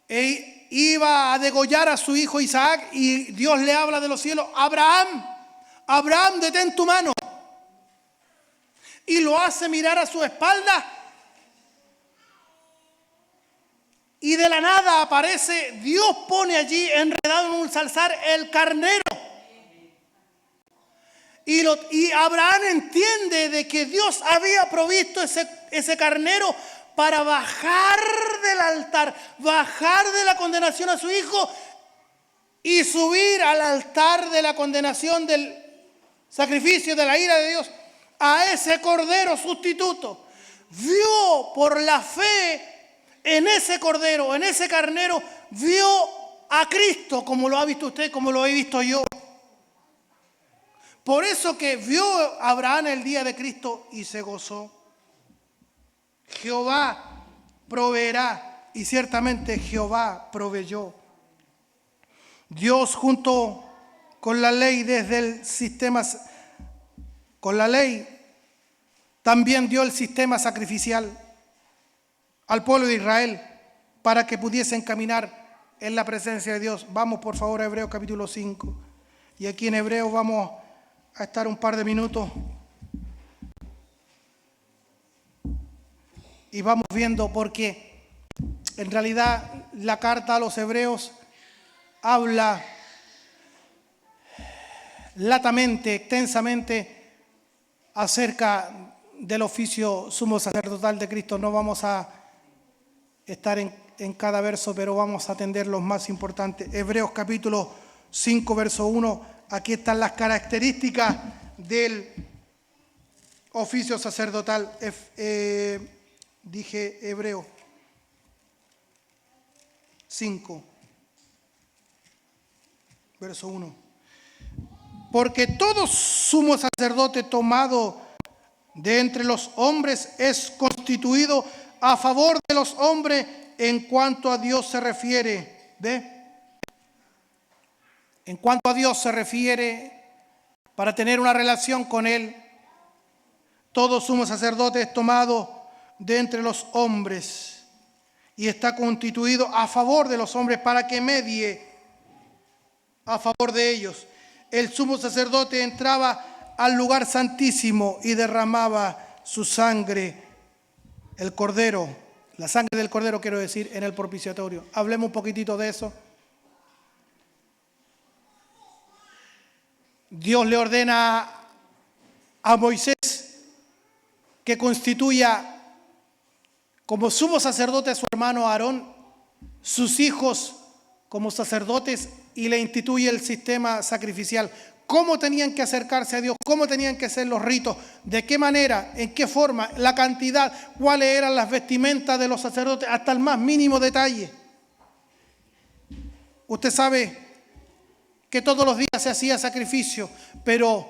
iba a degollar a su hijo Isaac, y Dios le habla de los cielos: Abraham, Abraham, detén tu mano. Y lo hace mirar a su espalda. Y de la nada aparece, Dios pone allí enredado en un zarzal el carnero. Y Abraham entiende de que Dios había provisto ese carnero para bajar del altar, bajar de la condenación a su hijo y subir al altar de la condenación, del sacrificio, de la ira de Dios, a ese cordero sustituto. Vio por la fe en ese cordero, en ese carnero, vio a Cristo, como lo ha visto usted, como lo he visto yo. Por eso que vio Abraham el día de Cristo y se gozó. Jehová proveerá, y ciertamente Jehová proveyó. Dios, junto con la ley, desde el sistema, con la ley, también dio el sistema sacrificial al pueblo de Israel para que pudiesen caminar en la presencia de Dios. Vamos por favor a Hebreos capítulo 5. Y aquí en Hebreos vamos a estar un par de minutos y vamos viendo, porque en realidad la carta a los Hebreos habla latamente, extensamente acerca del oficio sumo sacerdotal de Cristo. No vamos a estar en cada verso, pero vamos a atender los más importantes. Hebreos capítulo 5, verso 1. Aquí están las características del oficio sacerdotal. Dije Hebreos 5, verso 1. Porque todo sumo sacerdote tomado de entre los hombres es constituido a favor de los hombres en cuanto a Dios se refiere. ¿Ve? En cuanto a Dios se refiere, para tener una relación con Él, todo sumo sacerdote es tomado de entre los hombres y está constituido a favor de los hombres para que medie a favor de ellos. El sumo sacerdote entraba al lugar santísimo y derramaba su sangre, el cordero, la sangre del cordero quiero decir, en el propiciatorio. Hablemos un poquitito de eso. Dios le ordena a Moisés que constituya como sumo sacerdote a su hermano Aarón, sus hijos como sacerdotes, y le instituye el sistema sacrificial. Cómo tenían que acercarse a Dios, cómo tenían que ser los ritos, de qué manera, en qué forma, la cantidad, cuáles eran las vestimentas de los sacerdotes, hasta el más mínimo detalle. Usted sabe que todos los días se hacía sacrificio, pero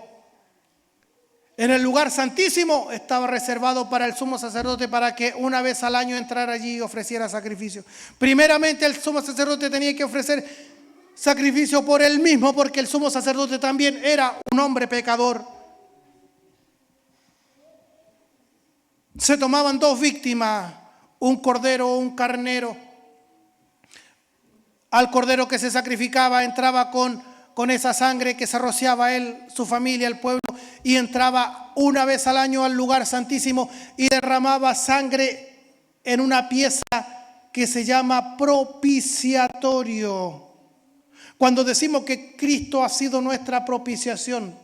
en el lugar santísimo estaba reservado para el sumo sacerdote para que una vez al año entrara allí y ofreciera sacrificio. Primeramente el sumo sacerdote tenía que ofrecer sacrificio por él mismo, porque el sumo sacerdote también era un hombre pecador. Se tomaban dos víctimas, un cordero o un carnero. Al cordero que se sacrificaba entraba con esa sangre que se rociaba él, su familia, el pueblo, y entraba una vez al año al lugar santísimo y derramaba sangre en una pieza que se llama propiciatorio. Cuando decimos que Cristo ha sido nuestra propiciación,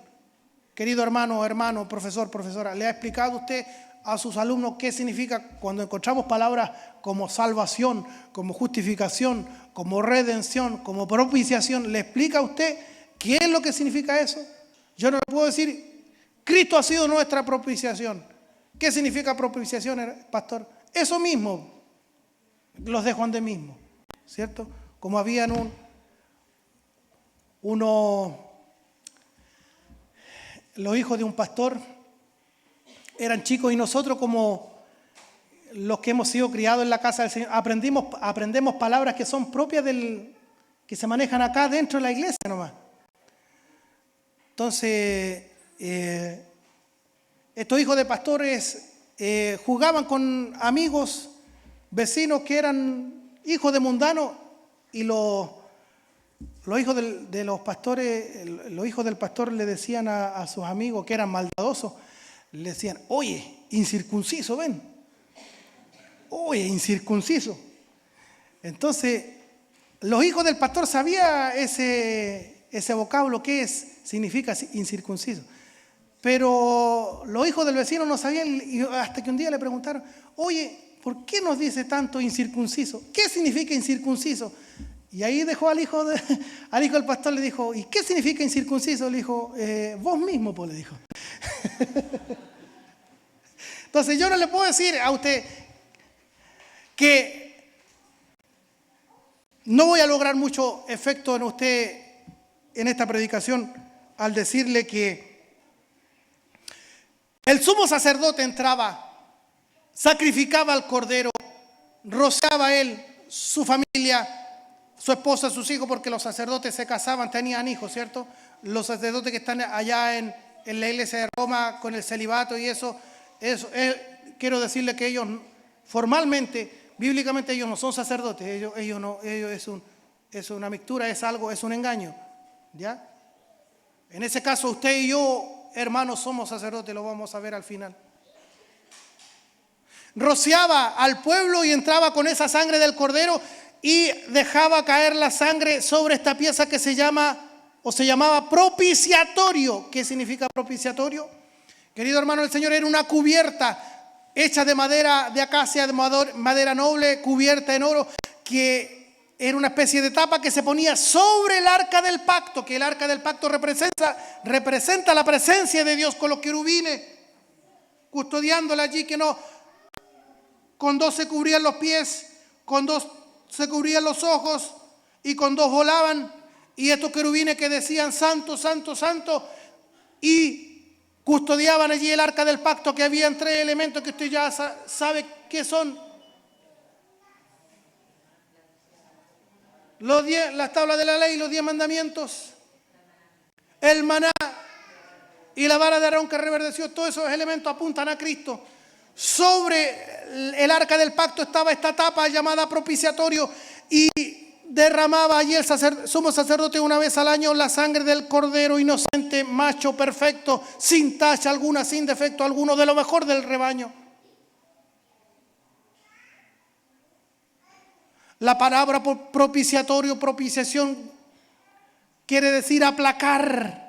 querido hermano, profesor, profesora, ¿le ha explicado usted a sus alumnos qué significa cuando encontramos palabras como salvación, como justificación, como redención, como propiciación? ¿Le explica a usted qué es lo que significa eso? Yo no le puedo decir, Cristo ha sido nuestra propiciación. ¿Qué significa propiciación, pastor? Eso mismo, los de Juan de mismo, ¿cierto? Como habían los hijos de un pastor eran chicos, y nosotros, como los que hemos sido criados en la casa del Señor, aprendemos palabras que son propias que se manejan acá dentro de la iglesia nomás. Entonces, estos hijos de pastores jugaban con amigos, vecinos que eran hijos de mundanos, y los hijos de los pastores, los hijos del pastor le decían a sus amigos que eran maldadosos, le decían, oye, incircunciso, ven. Oye, incircunciso. Entonces, los hijos del pastor sabían ese vocablo, qué significa incircunciso. Pero los hijos del vecino no sabían, hasta que un día le preguntaron, oye, ¿por qué nos dice tanto incircunciso? ¿Qué significa incircunciso? Y ahí dejó al hijo del pastor, le dijo, ¿y qué significa incircunciso? Le dijo, vos mismo, pues, le dijo. Entonces yo no le puedo decir a usted que no voy a lograr mucho efecto en usted en esta predicación al decirle que el sumo sacerdote entraba, sacrificaba al cordero, rociaba él, su familia, su esposa, sus hijos, porque los sacerdotes se casaban, tenían hijos, ¿cierto? Los sacerdotes que están allá en la iglesia de Roma con el celibato y eso quiero decirle que ellos formalmente, bíblicamente, ellos no son sacerdotes, ellos es una mixtura, es un engaño, ¿ya? En ese caso usted y yo, hermanos, somos sacerdotes, lo vamos a ver al final. Rociaba al pueblo y entraba con esa sangre del cordero y dejaba caer la sangre sobre esta pieza que se llamaba propiciatorio. ¿Qué significa propiciatorio? Querido hermano, el Señor era una cubierta hecha de madera de acacia, de madera noble, cubierta en oro, que era una especie de tapa que se ponía sobre el arca del pacto, que el arca del pacto representa la presencia de Dios con los querubines, custodiándola allí, que no, con dos se cubrían los pies, con dos se cubrían los ojos y con dos volaban. Y estos querubines que decían santo, santo, santo, y custodiaban allí el arca del pacto, que habían 3 elementos que usted ya sabe qué son. Las tablas de la ley, los 10 mandamientos, el maná y la vara de Aarón que reverdeció. Todos esos elementos apuntan a Cristo. Sobre el arca del pacto estaba esta tapa llamada propiciatorio, y derramaba allí el sumo sacerdote una vez al año la sangre del cordero inocente, macho perfecto, sin tacha alguna, sin defecto alguno, de lo mejor del rebaño. La palabra propiciatorio, propiciación, quiere decir aplacar,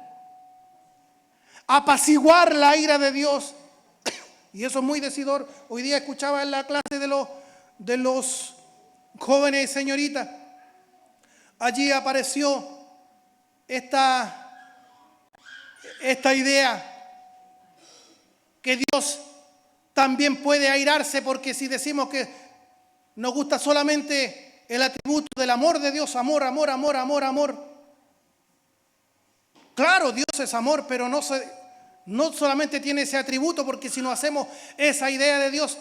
apaciguar la ira de Dios. Y eso es muy decidor. Hoy día escuchaba en la clase de los jóvenes y señoritas. Allí apareció esta idea que Dios también puede airarse, porque si decimos que nos gusta solamente el atributo del amor de Dios, amor, amor, amor, amor, amor. Claro, Dios es amor, pero no solamente tiene ese atributo, porque si no hacemos esa idea de Dios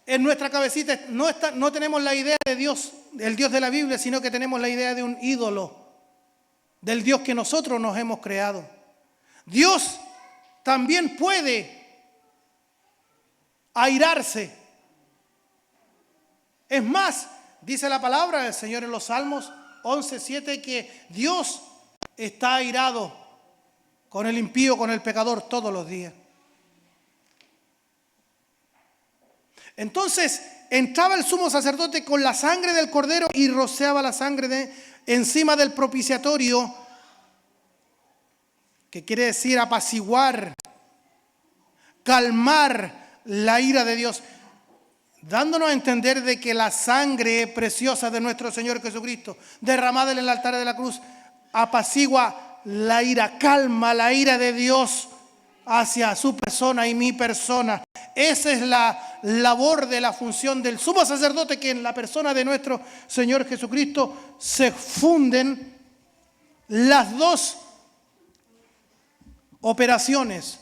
en nuestra cabecita, no tenemos la idea de Dios, el Dios de la Biblia, sino que tenemos la idea de un ídolo, del Dios que nosotros nos hemos creado. Dios también puede airarse. Es más, dice la palabra del Señor en los Salmos 11:7, que Dios está airado con el impío, con el pecador, todos los días. Entonces entraba el sumo sacerdote con la sangre del cordero y rociaba la sangre encima del propiciatorio, que quiere decir apaciguar, calmar la ira de Dios, dándonos a entender de que la sangre preciosa de nuestro Señor Jesucristo, derramada en el altar de la cruz, apacigua la ira, calma la ira de Dios hacia su persona y mi persona. Esa es la labor de la función del sumo sacerdote, que en la persona de nuestro Señor Jesucristo se funden las dos operaciones.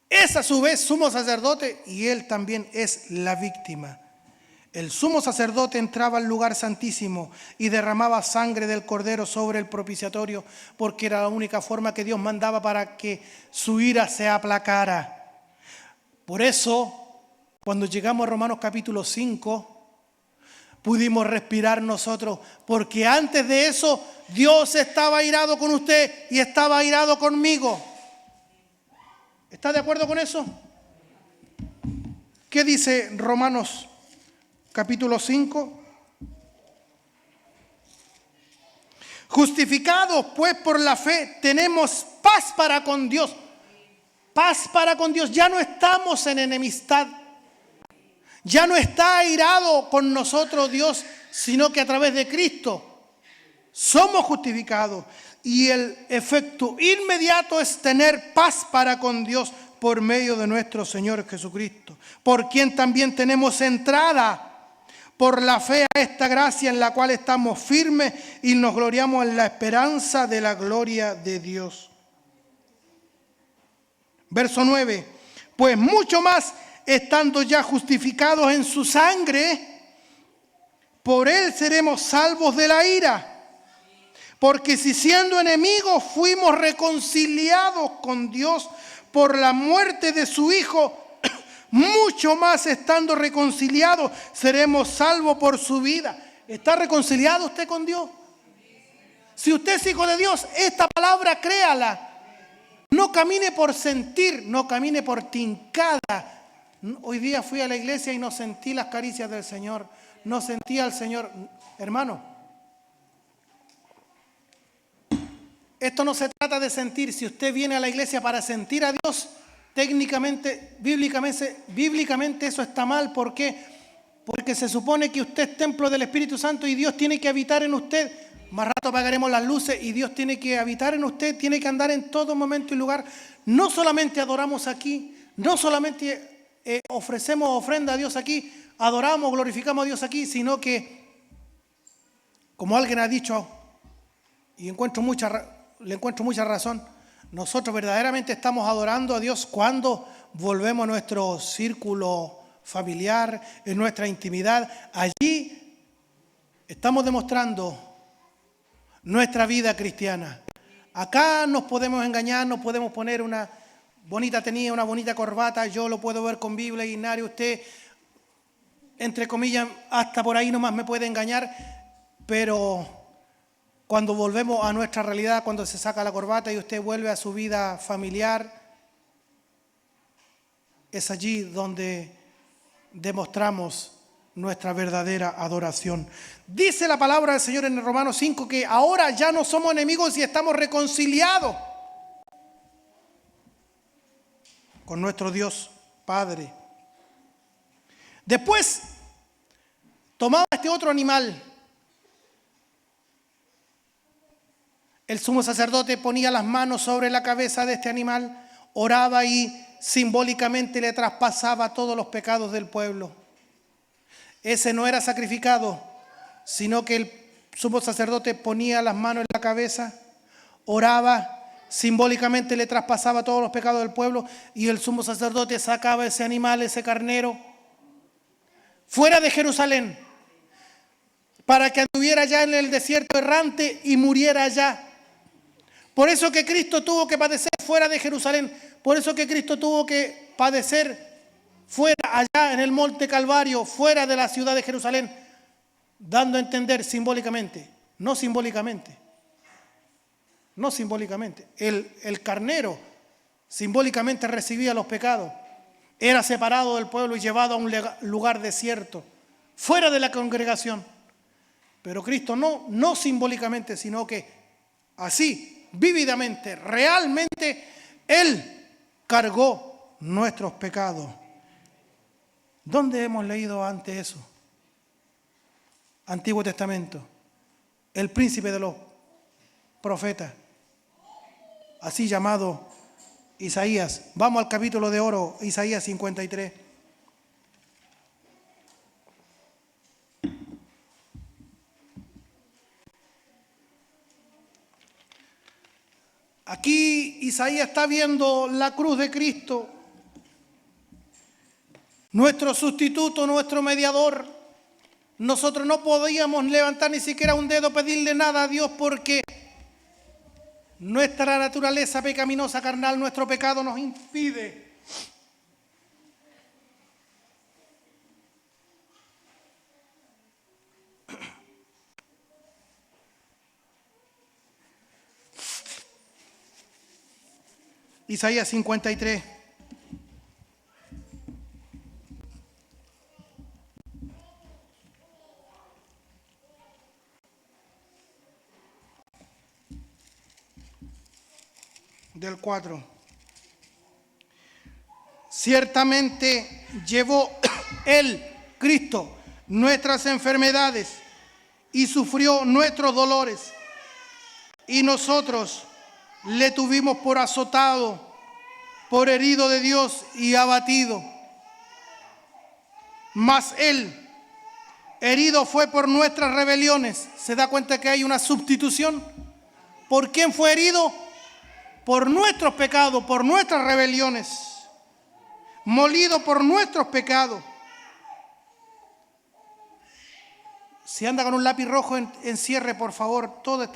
Es a su vez sumo sacerdote y él también es la víctima. El sumo sacerdote entraba al lugar santísimo y derramaba sangre del cordero sobre el propiciatorio, porque era la única forma que Dios mandaba para que su ira se aplacara. Por eso, cuando llegamos a Romanos capítulo 5, pudimos respirar nosotros, porque antes de eso Dios estaba airado con usted y estaba airado conmigo. ¿Está de acuerdo con eso? ¿Qué dice Romanos capítulo 5? Justificados pues por la fe, tenemos paz para con Dios. Paz para con Dios. Ya no estamos en enemistad. Ya no está airado con nosotros Dios, sino que a través de Cristo somos justificados. Y el efecto inmediato es tener paz para con Dios por medio de nuestro Señor Jesucristo, por quien también tenemos entrada por la fe a esta gracia en la cual estamos firmes y nos gloriamos en la esperanza de la gloria de Dios. Verso 9. Pues mucho más, estando ya justificados en su sangre, por él seremos salvos de la ira. Porque si siendo enemigos fuimos reconciliados con Dios por la muerte de su Hijo, mucho más estando reconciliados seremos salvos por su vida. ¿Está reconciliado usted con Dios? Si usted es hijo de Dios, esta palabra créala. No camine por sentir, no camine por tincada. Hoy día fui a la iglesia y no sentí las caricias del Señor. No sentí al Señor. Hermano, esto no se trata de sentir. Si usted viene a la iglesia para sentir a Dios, técnicamente, bíblicamente eso está mal. ¿Por qué? Porque se supone que usted es templo del Espíritu Santo y Dios tiene que habitar en usted. Más rato apagaremos las luces y Dios tiene que habitar en usted, tiene que andar en todo momento y lugar. No solamente adoramos aquí, no solamente ofrecemos ofrenda a Dios aquí, adoramos, glorificamos a Dios aquí, sino que como alguien ha dicho, y le encuentro mucha razón, nosotros verdaderamente estamos adorando a Dios cuando volvemos a nuestro círculo familiar, en nuestra intimidad. Allí estamos demostrando nuestra vida cristiana. Acá nos podemos engañar, nos podemos poner una bonita tenida, una bonita corbata, yo lo puedo ver con Biblia, Ignario, usted, entre comillas, hasta por ahí nomás me puede engañar, pero cuando volvemos a nuestra realidad, cuando se saca la corbata y usted vuelve a su vida familiar, es allí donde demostramos nuestra verdadera adoración. Dice la palabra del Señor en el Romanos 5 que ahora ya no somos enemigos y estamos reconciliados con nuestro Dios Padre. Después tomaba este otro animal. El sumo sacerdote ponía las manos sobre la cabeza de este animal, oraba y simbólicamente le traspasaba todos los pecados del pueblo. Ese no era sacrificado, sino que el sumo sacerdote ponía las manos en la cabeza, oraba, simbólicamente le traspasaba todos los pecados del pueblo y el sumo sacerdote sacaba ese animal, ese carnero, fuera de Jerusalén, para que anduviera allá en el desierto errante y muriera allá. Por eso que Cristo tuvo que padecer fuera de Jerusalén, por eso que Cristo tuvo que padecer fuera, allá en el monte Calvario, fuera de la ciudad de Jerusalén, dando a entender simbólicamente, no simbólicamente, el carnero simbólicamente recibía los pecados, era separado del pueblo y llevado a un lugar desierto, fuera de la congregación. Pero Cristo no simbólicamente, sino que así, vívidamente, realmente, Él cargó nuestros pecados. ¿Dónde hemos leído antes eso? Antiguo Testamento. El príncipe de los profetas, así llamado Isaías. Vamos al capítulo de oro, Isaías 53. Aquí Isaías está viendo la cruz de Cristo, nuestro sustituto, nuestro mediador. Nosotros no podíamos levantar ni siquiera un dedo, pedirle nada a Dios, porque nuestra naturaleza pecaminosa carnal, nuestro pecado nos impide. Isaías 53. Del 4. Ciertamente llevó Él, Cristo, nuestras enfermedades y sufrió nuestros dolores. Y nosotros le tuvimos por azotado, por herido de Dios y abatido. Mas Él, herido fue por nuestras rebeliones. ¿Se da cuenta que hay una sustitución? ¿Por quién fue herido? Por nuestros pecados, por nuestras rebeliones. Molido por nuestros pecados. Si anda con un lápiz rojo, encierre por favor todas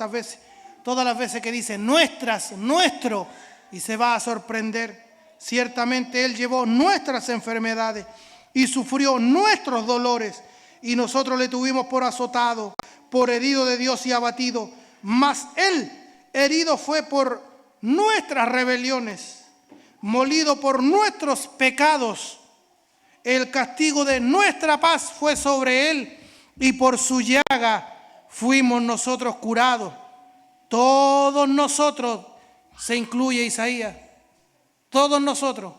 las veces que dice nuestras, nuestro, y se va a sorprender. Ciertamente Él llevó nuestras enfermedades y sufrió nuestros dolores, y nosotros le tuvimos por azotado, por herido de Dios y abatido. Mas Él herido fue por nuestras rebeliones, molido por nuestros pecados. El castigo de nuestra paz fue sobre Él, y por su llaga fuimos nosotros curados. Todos nosotros, se incluye Isaías, todos nosotros,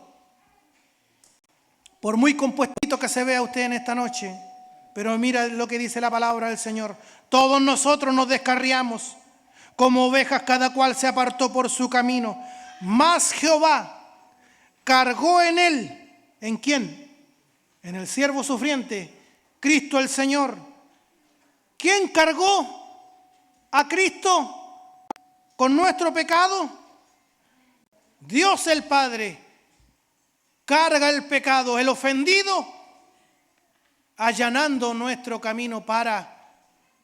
por muy compuestito que se vea usted en esta noche, pero mira lo que dice la palabra del Señor. Todos nosotros nos descarriamos, como ovejas cada cual se apartó por su camino. Mas Jehová cargó en Él, ¿en quién? En el siervo sufriente, Cristo el Señor. ¿Quién cargó a Cristo con nuestro pecado, Dios el Padre carga el pecado, el ofendido, allanando nuestro camino para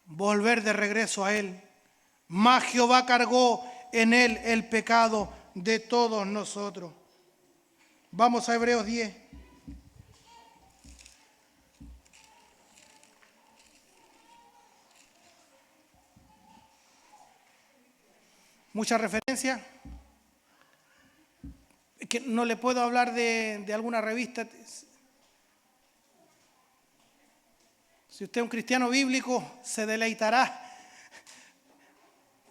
volver de regreso a Él. Mas Jehová cargó en Él el pecado de todos nosotros. Vamos a Hebreos 10. Mucha referencia. Que no le puedo hablar de alguna revista. Si usted es un cristiano bíblico, se deleitará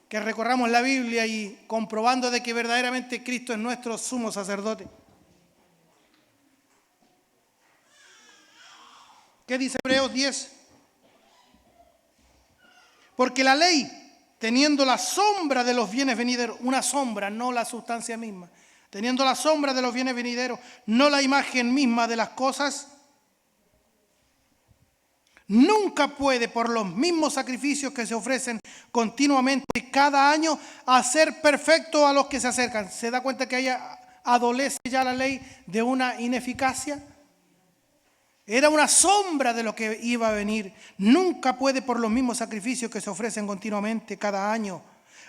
que recorramos la Biblia y comprobando de que verdaderamente Cristo es nuestro sumo sacerdote. ¿Qué dice Hebreos 10? Porque la ley, teniendo la sombra de los bienes venideros, una sombra, no la sustancia misma, teniendo la sombra de los bienes venideros, no la imagen misma de las cosas, nunca puede, por los mismos sacrificios que se ofrecen continuamente cada año, hacer perfecto a los que se acercan. ¿Se da cuenta que adolece ya la ley de una ineficacia? Era una sombra de lo que iba a venir. Nunca puede, por los mismos sacrificios que se ofrecen continuamente cada año,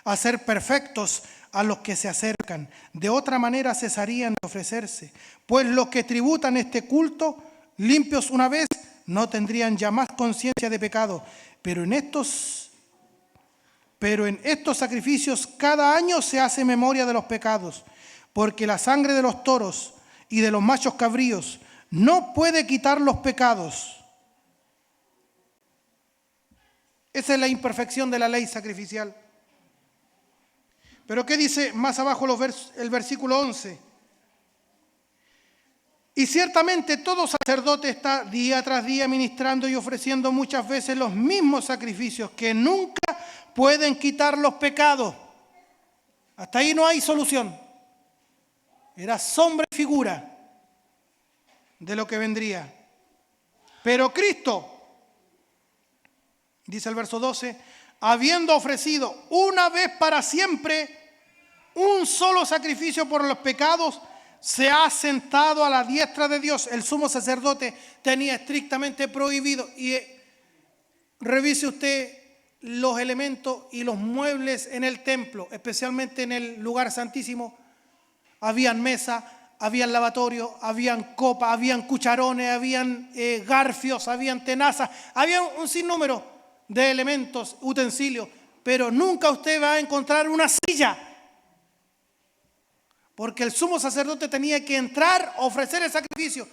hacer perfectos a los que se acercan. De otra manera cesarían de ofrecerse, pues los que tributan este culto, limpios una vez, no tendrían ya más conciencia de pecado. Pero en estos sacrificios cada año se hace memoria de los pecados, porque la sangre de los toros y de los machos cabríos no puede quitar los pecados. Esa es la imperfección de la ley sacrificial. Pero ¿qué dice más abajo el versículo 11? Y ciertamente todo sacerdote está día tras día ministrando y ofreciendo muchas veces los mismos sacrificios que nunca pueden quitar los pecados. Hasta ahí no hay solución. Era sombra y figura de lo que vendría. Pero Cristo, dice el verso 12, habiendo ofrecido una vez para siempre un solo sacrificio por los pecados, se ha sentado a la diestra de Dios. El sumo sacerdote tenía estrictamente prohibido, y revise usted los elementos y los muebles en el templo, especialmente en el lugar santísimo. Habían mesas, habían lavatorio, habían copas, habían cucharones, habían garfios, habían tenazas, había un sinnúmero de elementos, utensilios, pero nunca usted va a encontrar una silla, porque el sumo sacerdote tenía que entrar, ofrecer el sacrificio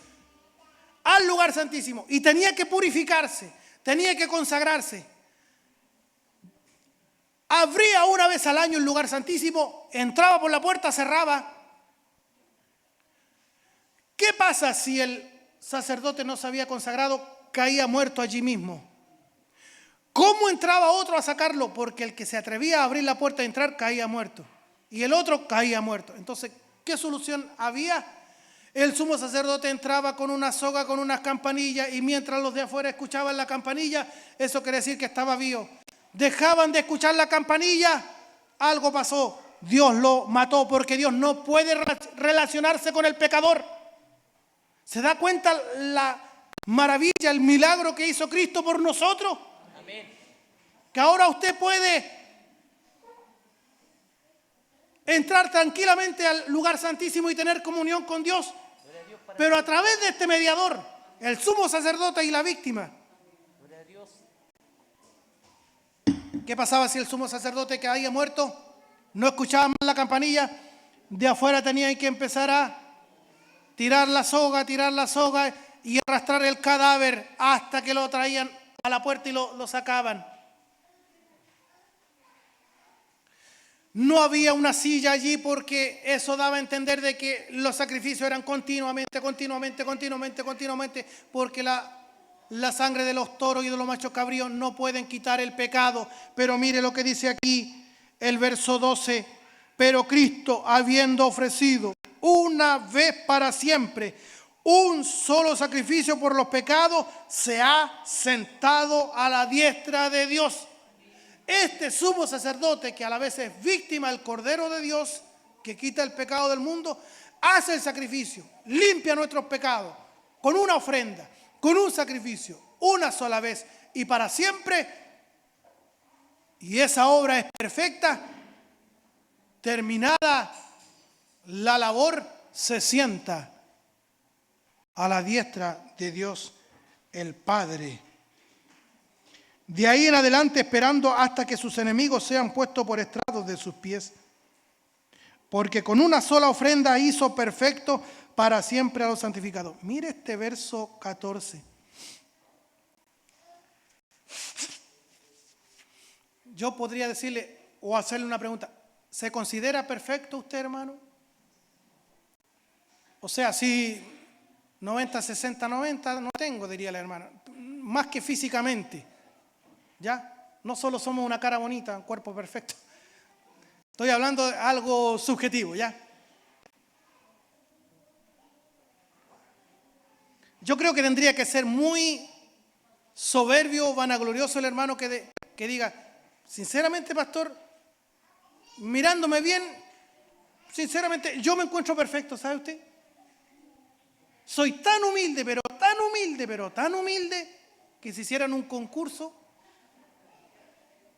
al lugar santísimo y tenía que purificarse, tenía que consagrarse. Abría una vez al año el lugar santísimo, entraba por la puerta, cerraba. ¿Qué pasa si el sacerdote no se había consagrado? Caía muerto allí mismo. ¿Cómo entraba otro a sacarlo? Porque el que se atrevía a abrir la puerta y entrar caía muerto. Y el otro caía muerto. Entonces, ¿qué solución había? El sumo sacerdote entraba con una soga, con unas campanillas, y mientras los de afuera escuchaban la campanilla, eso quiere decir que estaba vivo. Dejaban de escuchar la campanilla, algo pasó. Dios lo mató, porque Dios no puede relacionarse con el pecador. ¿Se da cuenta la maravilla, el milagro que hizo Cristo por nosotros? Amén. Que ahora usted puede entrar tranquilamente al lugar santísimo y tener comunión con Dios, pero a través de este mediador, el sumo sacerdote y la víctima. ¿Qué pasaba si el sumo sacerdote que había muerto no escuchaba más la campanilla? De afuera tenían que empezar a tirar la soga y arrastrar el cadáver hasta que lo traían a la puerta y lo sacaban. No había una silla allí, porque eso daba a entender de que los sacrificios eran continuamente, porque la sangre de los toros y de los machos cabríos no pueden quitar el pecado. Pero mire lo que dice aquí el verso 12. Pero Cristo, habiendo ofrecido una vez para siempre un solo sacrificio por los pecados, se ha sentado a la diestra de Dios. Este sumo sacerdote, que a la vez es víctima del Cordero de Dios, que quita el pecado del mundo, hace el sacrificio, limpia nuestros pecados con una ofrenda, con un sacrificio, una sola vez y para siempre. Y esa obra es perfecta. Terminada la labor, se sienta a la diestra de Dios el Padre. De ahí en adelante esperando hasta que sus enemigos sean puestos por estrados de sus pies. Porque con una sola ofrenda hizo perfecto para siempre a los santificados. Mire este verso 14. Yo podría decirle o hacerle una pregunta. ¿Se considera perfecto usted, hermano? O sea, si 90, 60, 90 no tengo, diría la hermana. Más que físicamente. ¿Ya? No solo somos una cara bonita, un cuerpo perfecto. Estoy hablando de algo subjetivo, ¿ya? Yo creo que tendría que ser muy soberbio, vanaglorioso el hermano que diga, sinceramente, pastor, mirándome bien, sinceramente, yo me encuentro perfecto, ¿sabe usted? Soy tan humilde, pero tan humilde, pero tan humilde, que si hicieran un concurso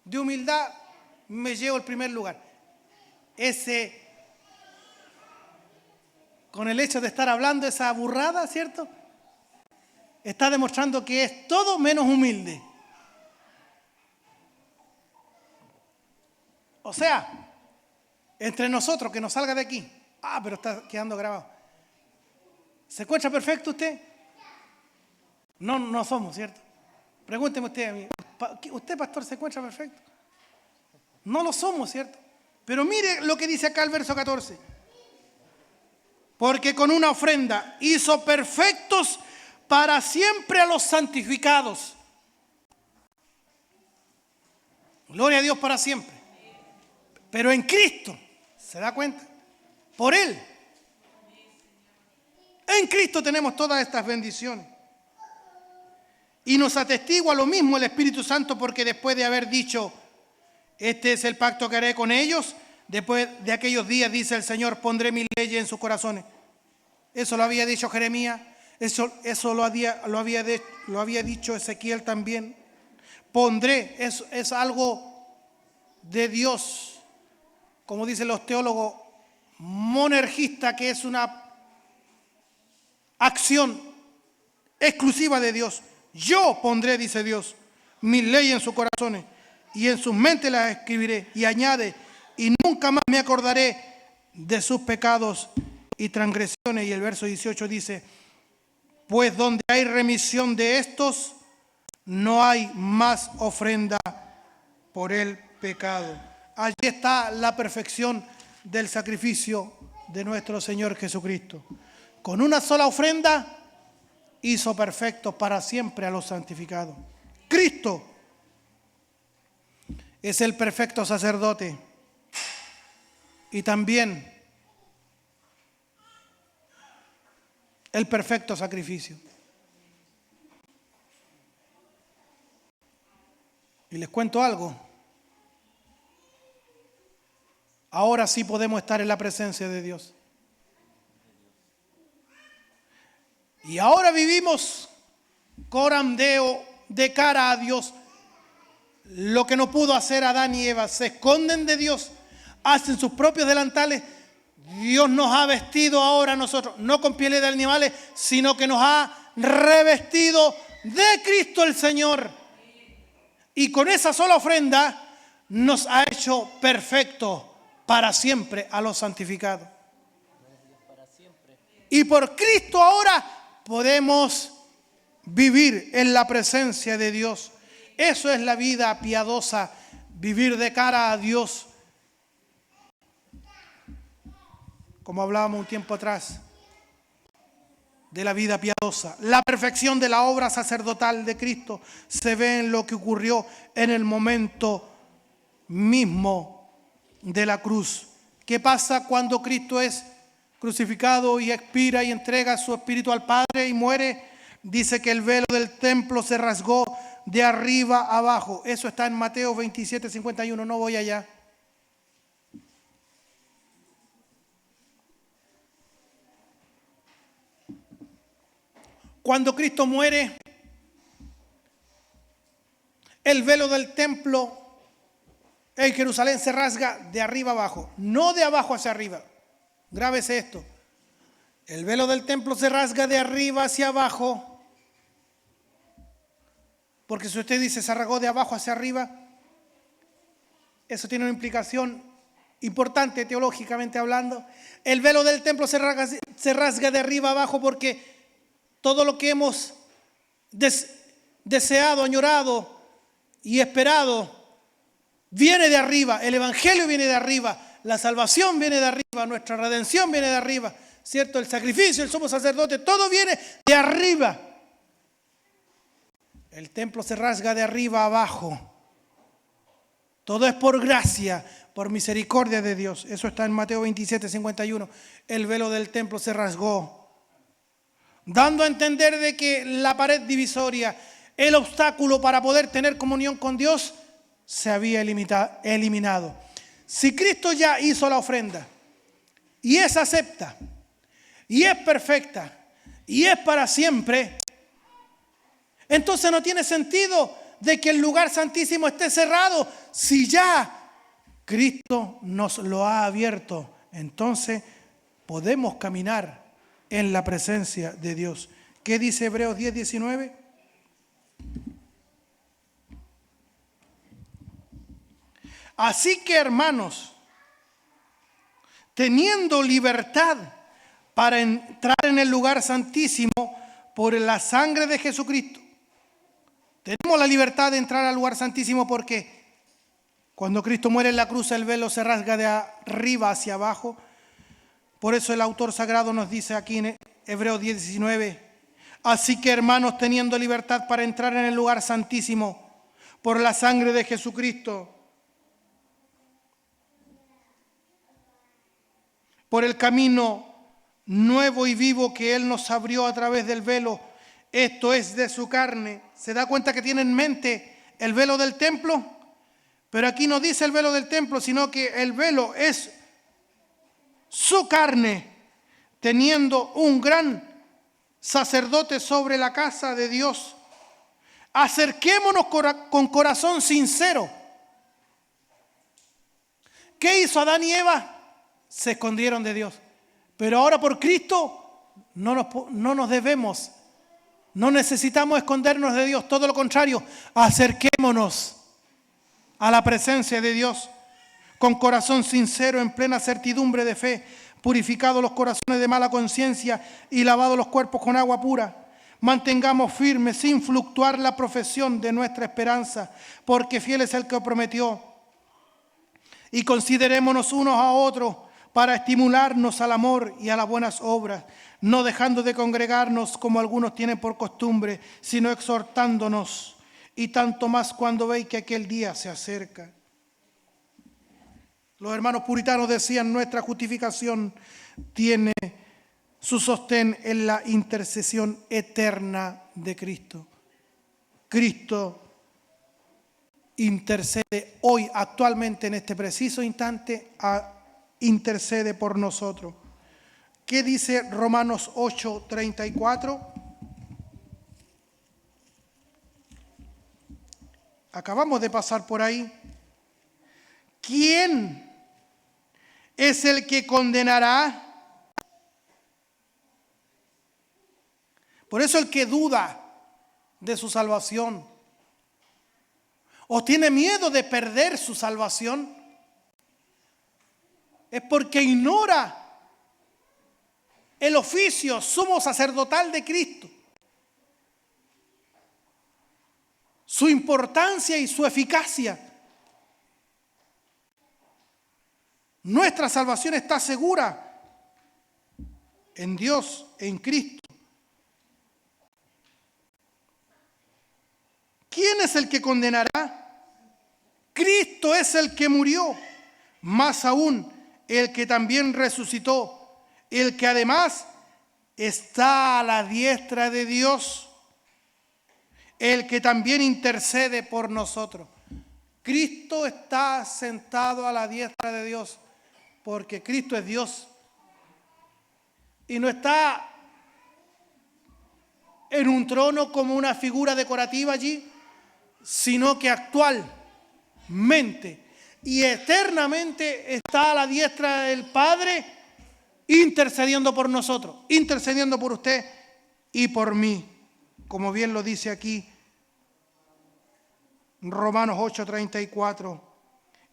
de humildad, me llevo el primer lugar. Con el hecho de estar hablando esa burrada, ¿cierto? Está demostrando que es todo menos humilde. O sea, entre nosotros, que nos salga de aquí. Pero está quedando grabado. ¿Se encuentra perfecto usted? No, no somos, ¿cierto? Pregúnteme usted a mí. ¿Usted, pastor, se encuentra perfecto? No lo somos, ¿cierto? Pero mire lo que dice acá el verso 14. Porque con una ofrenda hizo perfectos para siempre a los santificados. Gloria a Dios para siempre. Pero en Cristo, ¿se da cuenta? Por Él. En Cristo tenemos todas estas bendiciones. Y nos atestigua lo mismo el Espíritu Santo, porque después de haber dicho, este es el pacto que haré con ellos, después de aquellos días, dice el Señor, pondré mis leyes en sus corazones. Eso lo había dicho Jeremías, eso lo había dicho Ezequiel también. Pondré, es algo de Dios, como dicen los teólogos, monergista, que es una acción exclusiva de Dios. Yo pondré, dice Dios, mis leyes en sus corazones y en sus mentes las escribiré. Y añade, y nunca más me acordaré de sus pecados y transgresiones. Y el verso 18 dice, pues donde hay remisión de estos, no hay más ofrenda por el pecado. Allí está la perfección del sacrificio de nuestro Señor Jesucristo. Con una sola ofrenda hizo perfecto para siempre a los santificados. Cristo es el perfecto sacerdote y también el perfecto sacrificio. Y les cuento algo. Ahora sí podemos estar en la presencia de Dios. Y ahora vivimos corandeo de cara a Dios. Lo que no pudo hacer Adán y Eva, se esconden de Dios, hacen sus propios delantales. Dios nos ha vestido ahora a nosotros, no con pieles de animales, sino que nos ha revestido de Cristo el Señor. Y con esa sola ofrenda nos ha hecho perfectos para siempre a los santificados. Y por Cristo ahora podemos vivir en la presencia de Dios. Eso es la vida piadosa, vivir de cara a Dios. Como hablábamos un tiempo atrás, de la vida piadosa. La perfección de la obra sacerdotal de Cristo se ve en lo que ocurrió en el momento mismo de la cruz. ¿Qué pasa cuando Cristo es crucificado y expira y entrega su espíritu al Padre y muere? Dice que el velo del templo se rasgó de arriba abajo. Eso está en Mateo 27, 51. No voy allá. Cuando Cristo muere, el velo del templo en Jerusalén se rasga de arriba abajo, no de abajo hacia arriba. Grábese esto. El velo del templo se rasga de arriba hacia abajo, porque si usted dice se rasgó de abajo hacia arriba, eso tiene una implicación importante teológicamente hablando. El velo del templo se rasga de arriba abajo porque todo lo que hemos deseado, añorado y esperado viene de arriba. El evangelio viene de arriba, la salvación viene de arriba, nuestra redención viene de arriba, ¿cierto? El sacrificio, el sumo sacerdote, todo viene de arriba. El templo se rasga de arriba abajo. Todo es por gracia, por misericordia de Dios. Eso está en Mateo 27, 51. El velo del templo se rasgó, dando a entender de que la pared divisoria, el obstáculo para poder tener comunión con Dios, se había eliminado. Si Cristo ya hizo la ofrenda y es acepta y es perfecta y es para siempre, entonces no tiene sentido de que el lugar santísimo esté cerrado. Si ya Cristo nos lo ha abierto, entonces podemos caminar en la presencia de Dios. ¿Qué dice Hebreos 10, 19? Así que, hermanos, teniendo libertad para entrar en el lugar santísimo por la sangre de Jesucristo. Tenemos la libertad de entrar al lugar santísimo porque cuando Cristo muere en la cruz el velo se rasga de arriba hacia abajo. Por eso el autor sagrado nos dice aquí en Hebreos 10, 19, así que, hermanos, teniendo libertad para entrar en el lugar santísimo por la sangre de Jesucristo, por el camino nuevo y vivo que Él nos abrió a través del velo, esto es de su carne. ¿Se da cuenta que tiene en mente el velo del templo? Pero aquí no dice el velo del templo, sino que el velo es su carne, teniendo un gran sacerdote sobre la casa de Dios. Acerquémonos con corazón sincero. ¿Qué hizo Adán y Eva? Se escondieron de Dios. Pero ahora por Cristo no nos debemos, no necesitamos escondernos de Dios. Todo lo contrario, acerquémonos a la presencia de Dios con corazón sincero, en plena certidumbre de fe, purificados los corazones de mala conciencia y lavados los cuerpos con agua pura. Mantengamos firme sin fluctuar la profesión de nuestra esperanza, porque fiel es el que prometió. Y considerémonos unos a otros para estimularnos al amor y a las buenas obras, no dejando de congregarnos como algunos tienen por costumbre, sino exhortándonos, y tanto más cuando veis que aquel día se acerca. Los hermanos puritanos decían, nuestra justificación tiene su sostén en la intercesión eterna de Cristo. Cristo intercede hoy, actualmente, en este preciso instante, intercede por nosotros. ¿Qué dice Romanos 8, 34? Acabamos de pasar por ahí. ¿Quién es el que condenará? Por eso el que duda de su salvación o tiene miedo de perder su salvación es porque ignora el oficio sumo sacerdotal de Cristo, su importancia y su eficacia. Nuestra salvación está segura en Dios, en Cristo. ¿Quién es el que condenará? Cristo es el que murió, más aún el que también resucitó, el que además está a la diestra de Dios, el que también intercede por nosotros. Cristo está sentado a la diestra de Dios, porque Cristo es Dios. Y no está en un trono como una figura decorativa allí, sino que actualmente y eternamente está a la diestra del Padre, intercediendo por nosotros, intercediendo por usted y por mí, como bien lo dice aquí Romanos 8:34,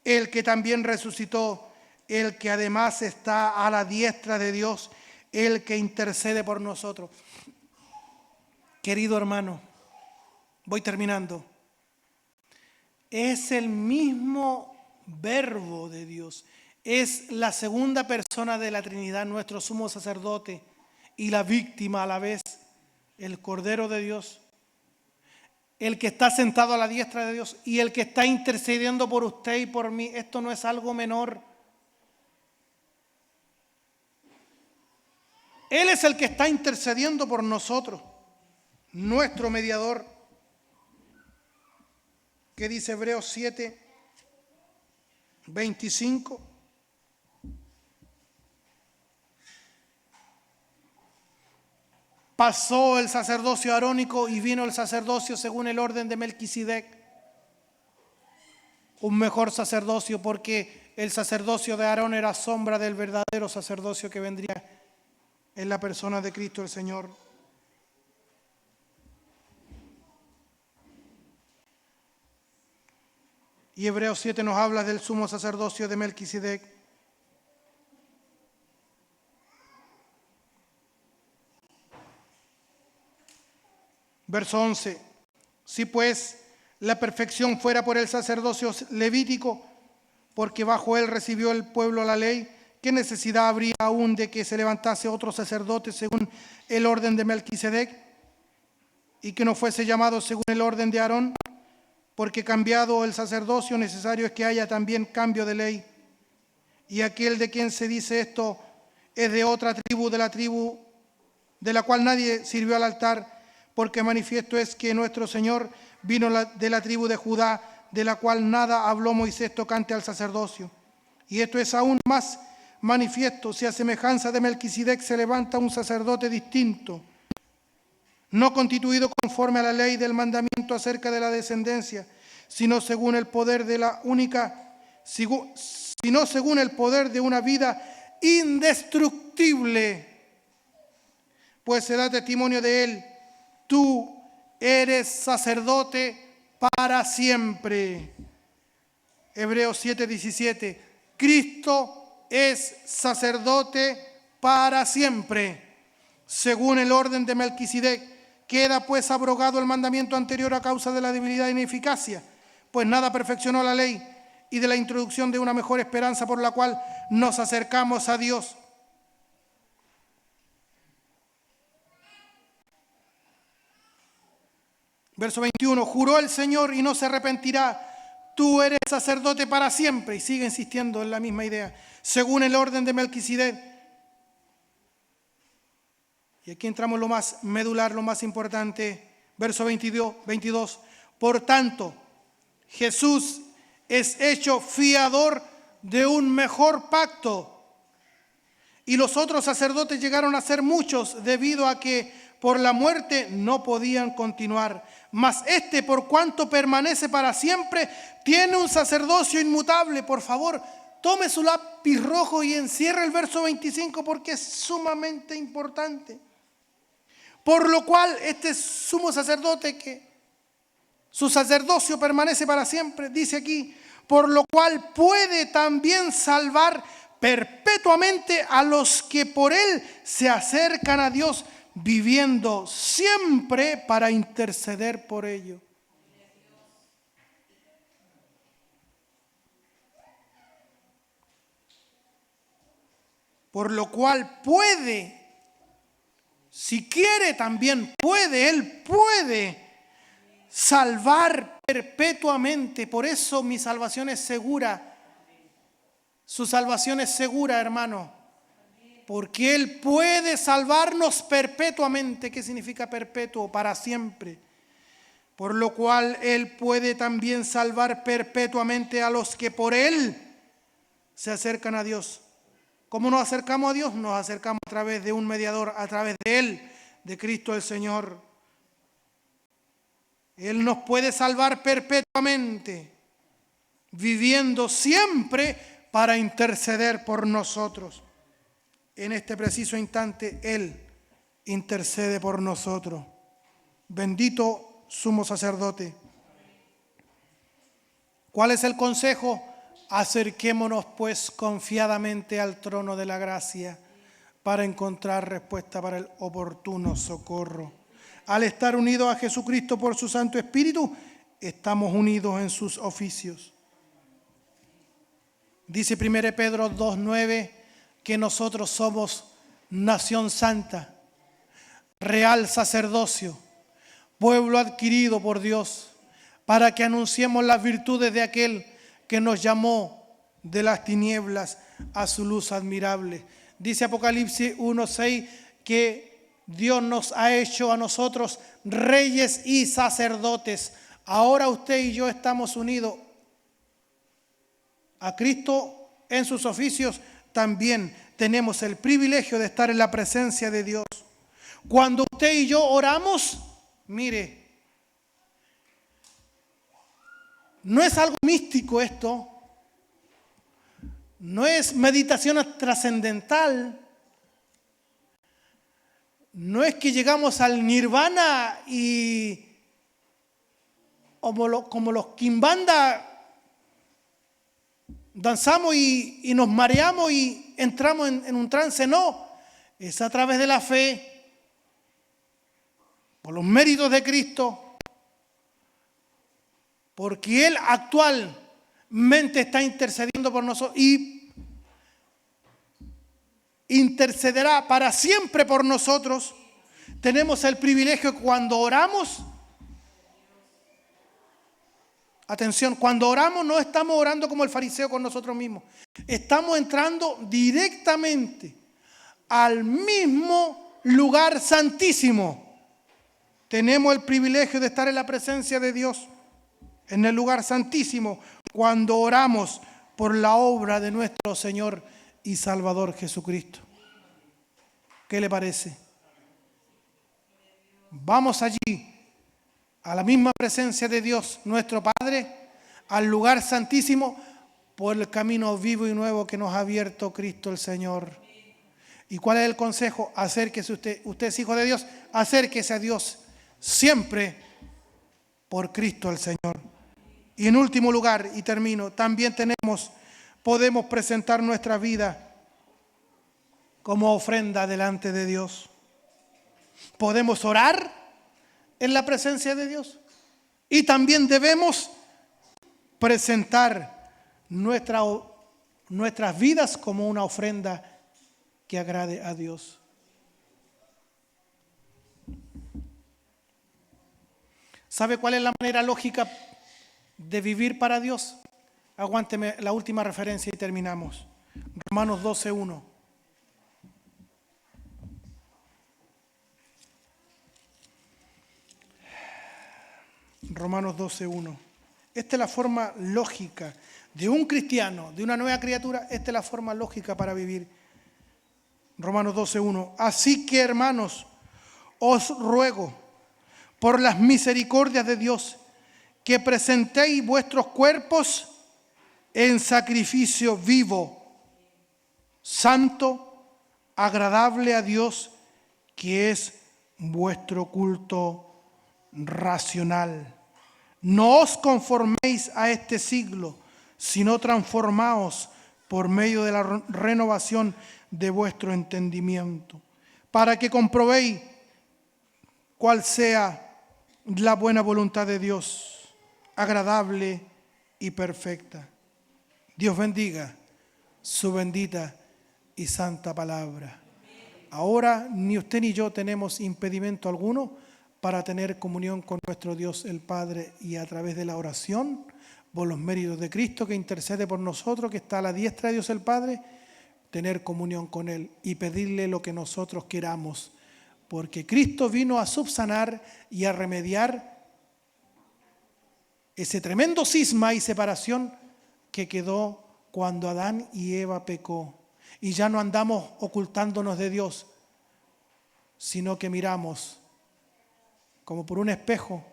el que también resucitó, el que además está a la diestra de Dios, el que intercede por nosotros. Querido hermano, voy terminando. Es el mismo Verbo de Dios, es la segunda persona de la Trinidad, nuestro sumo sacerdote y la víctima a la vez, el Cordero de Dios, el que está sentado a la diestra de Dios y el que está intercediendo por usted y por mí. Esto no es algo menor. Él es el que está intercediendo por nosotros, nuestro mediador. ¿Qué dice Hebreos 7:25? Pasó el sacerdocio arónico y vino el sacerdocio según el orden de Melquisedec. Un mejor sacerdocio, porque el sacerdocio de Aarón era sombra del verdadero sacerdocio que vendría en la persona de Cristo el Señor. Y Hebreos 7 nos habla del sumo sacerdocio de Melquisedec. Verso 11. Si pues la perfección fuera por el sacerdocio levítico, porque bajo él recibió el pueblo la ley, ¿qué necesidad habría aún de que se levantase otro sacerdote según el orden de Melquisedec y que no fuese llamado según el orden de Aarón? Porque cambiado el sacerdocio, necesario es que haya también cambio de ley. Y aquel de quien se dice esto es de otra tribu, de la tribu de la cual nadie sirvió al altar, porque manifiesto es que nuestro Señor vino de la tribu de Judá, de la cual nada habló Moisés tocante al sacerdocio. Y esto es aún más manifiesto, si a semejanza de Melquisedec se levanta un sacerdote distinto, no constituido conforme a la ley del mandamiento acerca de la descendencia, sino según el poder de la única, sino según el poder de una vida indestructible, pues se da testimonio de él: tú eres sacerdote para siempre. Hebreos 7:17. Cristo es sacerdote para siempre, según el orden de Melquisedec. Queda pues abrogado el mandamiento anterior a causa de la debilidad e ineficacia, pues nada perfeccionó la ley, y de la introducción de una mejor esperanza por la cual nos acercamos a Dios. Verso 21, juró el Señor y no se arrepentirá: tú eres sacerdote para siempre. Y sigue insistiendo en la misma idea, según el orden de Melquisedec. Y aquí entramos lo más medular, lo más importante. Verso 22, por tanto, Jesús es hecho fiador de un mejor pacto. Y los otros sacerdotes llegaron a ser muchos, debido a que por la muerte no podían continuar. Mas este, por cuanto permanece para siempre, tiene un sacerdocio inmutable. Por favor, tome su lápiz rojo y encierre el verso 25, porque es sumamente importante. Por lo cual este sumo sacerdote, que su sacerdocio permanece para siempre, dice aquí, por lo cual puede también salvar perpetuamente a los que por él se acercan a Dios, viviendo siempre para interceder por ellos. Por lo cual puede, si quiere también puede, él puede salvar perpetuamente. Por eso mi salvación es segura. Su salvación es segura, hermano. Porque él puede salvarnos perpetuamente. ¿Qué significa perpetuo? Para siempre. por lo cual Él puede también salvar perpetuamente a los que por Él se acercan a Dios. ¿Cómo nos acercamos a Dios? Nos acercamos a través de un mediador, a través de Él, de Cristo el Señor. Él nos puede salvar perpetuamente, viviendo siempre para interceder por nosotros. En este preciso instante, Él intercede por nosotros. Bendito sumo sacerdote. ¿Cuál es el consejo? Acerquémonos pues confiadamente al trono de la gracia para encontrar respuesta para el oportuno socorro. Al estar unidos a Jesucristo por su Santo Espíritu, estamos unidos en sus oficios. Dice 1 Pedro 2:9 que nosotros somos nación santa, real sacerdocio, pueblo adquirido por Dios, para que anunciemos las virtudes de aquel que nos llamó de las tinieblas a su luz admirable. Dice Apocalipsis 1:6 que Dios nos ha hecho a nosotros reyes y sacerdotes. Ahora usted y yo estamos unidos a Cristo en sus oficios. También tenemos el privilegio de estar en la presencia de Dios. Cuando usted y yo oramos, mire, no es algo místico esto, no es meditación trascendental, no es que llegamos al nirvana y como los quimbanda danzamos y nos mareamos y entramos en un trance. No, es a través de la fe, por los méritos de Cristo, porque Él actualmente está intercediendo por nosotros y intercederá para siempre por nosotros. Tenemos el privilegio cuando oramos. Atención, cuando oramos no estamos orando como el fariseo con nosotros mismos. Estamos entrando directamente al mismo lugar santísimo. Tenemos el privilegio de estar en la presencia de Dios, en el lugar santísimo, cuando oramos por la obra de nuestro Señor y Salvador Jesucristo. ¿Qué le parece? Vamos allí, a la misma presencia de Dios, nuestro Padre, al lugar santísimo, por el camino vivo y nuevo que nos ha abierto Cristo el Señor. ¿Y cuál es el consejo? Acérquese usted es hijo de Dios, acérquese a Dios siempre por Cristo el Señor. Y en último lugar, y termino, también podemos presentar nuestra vida como ofrenda delante de Dios. Podemos orar en la presencia de Dios y también debemos presentar nuestras vidas como una ofrenda que agrade a Dios. ¿Sabe cuál es la manera lógica de vivir para Dios? Aguánteme la última referencia y terminamos. Romanos 12:1. Romanos 12:1. Esta es la forma lógica de un cristiano, de una nueva criatura. Esta es la forma lógica para vivir. Romanos 12:1. Así que, hermanos, os ruego por las misericordias de Dios que presentéis vuestros cuerpos en sacrificio vivo, santo, agradable a Dios, que es vuestro culto racional. No os conforméis a este siglo, sino transformaos por medio de la renovación de vuestro entendimiento, para que comprobéis cuál sea la buena voluntad de Dios, agradable y perfecta. Dios bendiga su bendita y santa palabra. Ahora ni usted ni yo tenemos impedimento alguno para tener comunión con nuestro Dios el Padre, y a través de la oración, por los méritos de Cristo que intercede por nosotros, que está a la diestra de Dios el Padre, tener comunión con Él y pedirle lo que nosotros queramos, porque Cristo vino a subsanar y a remediar ese tremendo cisma y separación que quedó cuando Adán y Eva pecó. Y ya no andamos ocultándonos de Dios, sino que miramos como por un espejo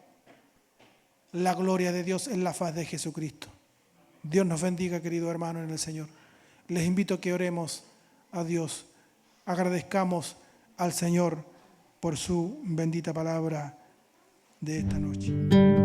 la gloria de Dios en la faz de Jesucristo. Dios nos bendiga, querido hermano en el Señor. Les invito a que oremos a Dios. Agradezcamos al Señor por su bendita palabra de esta noche.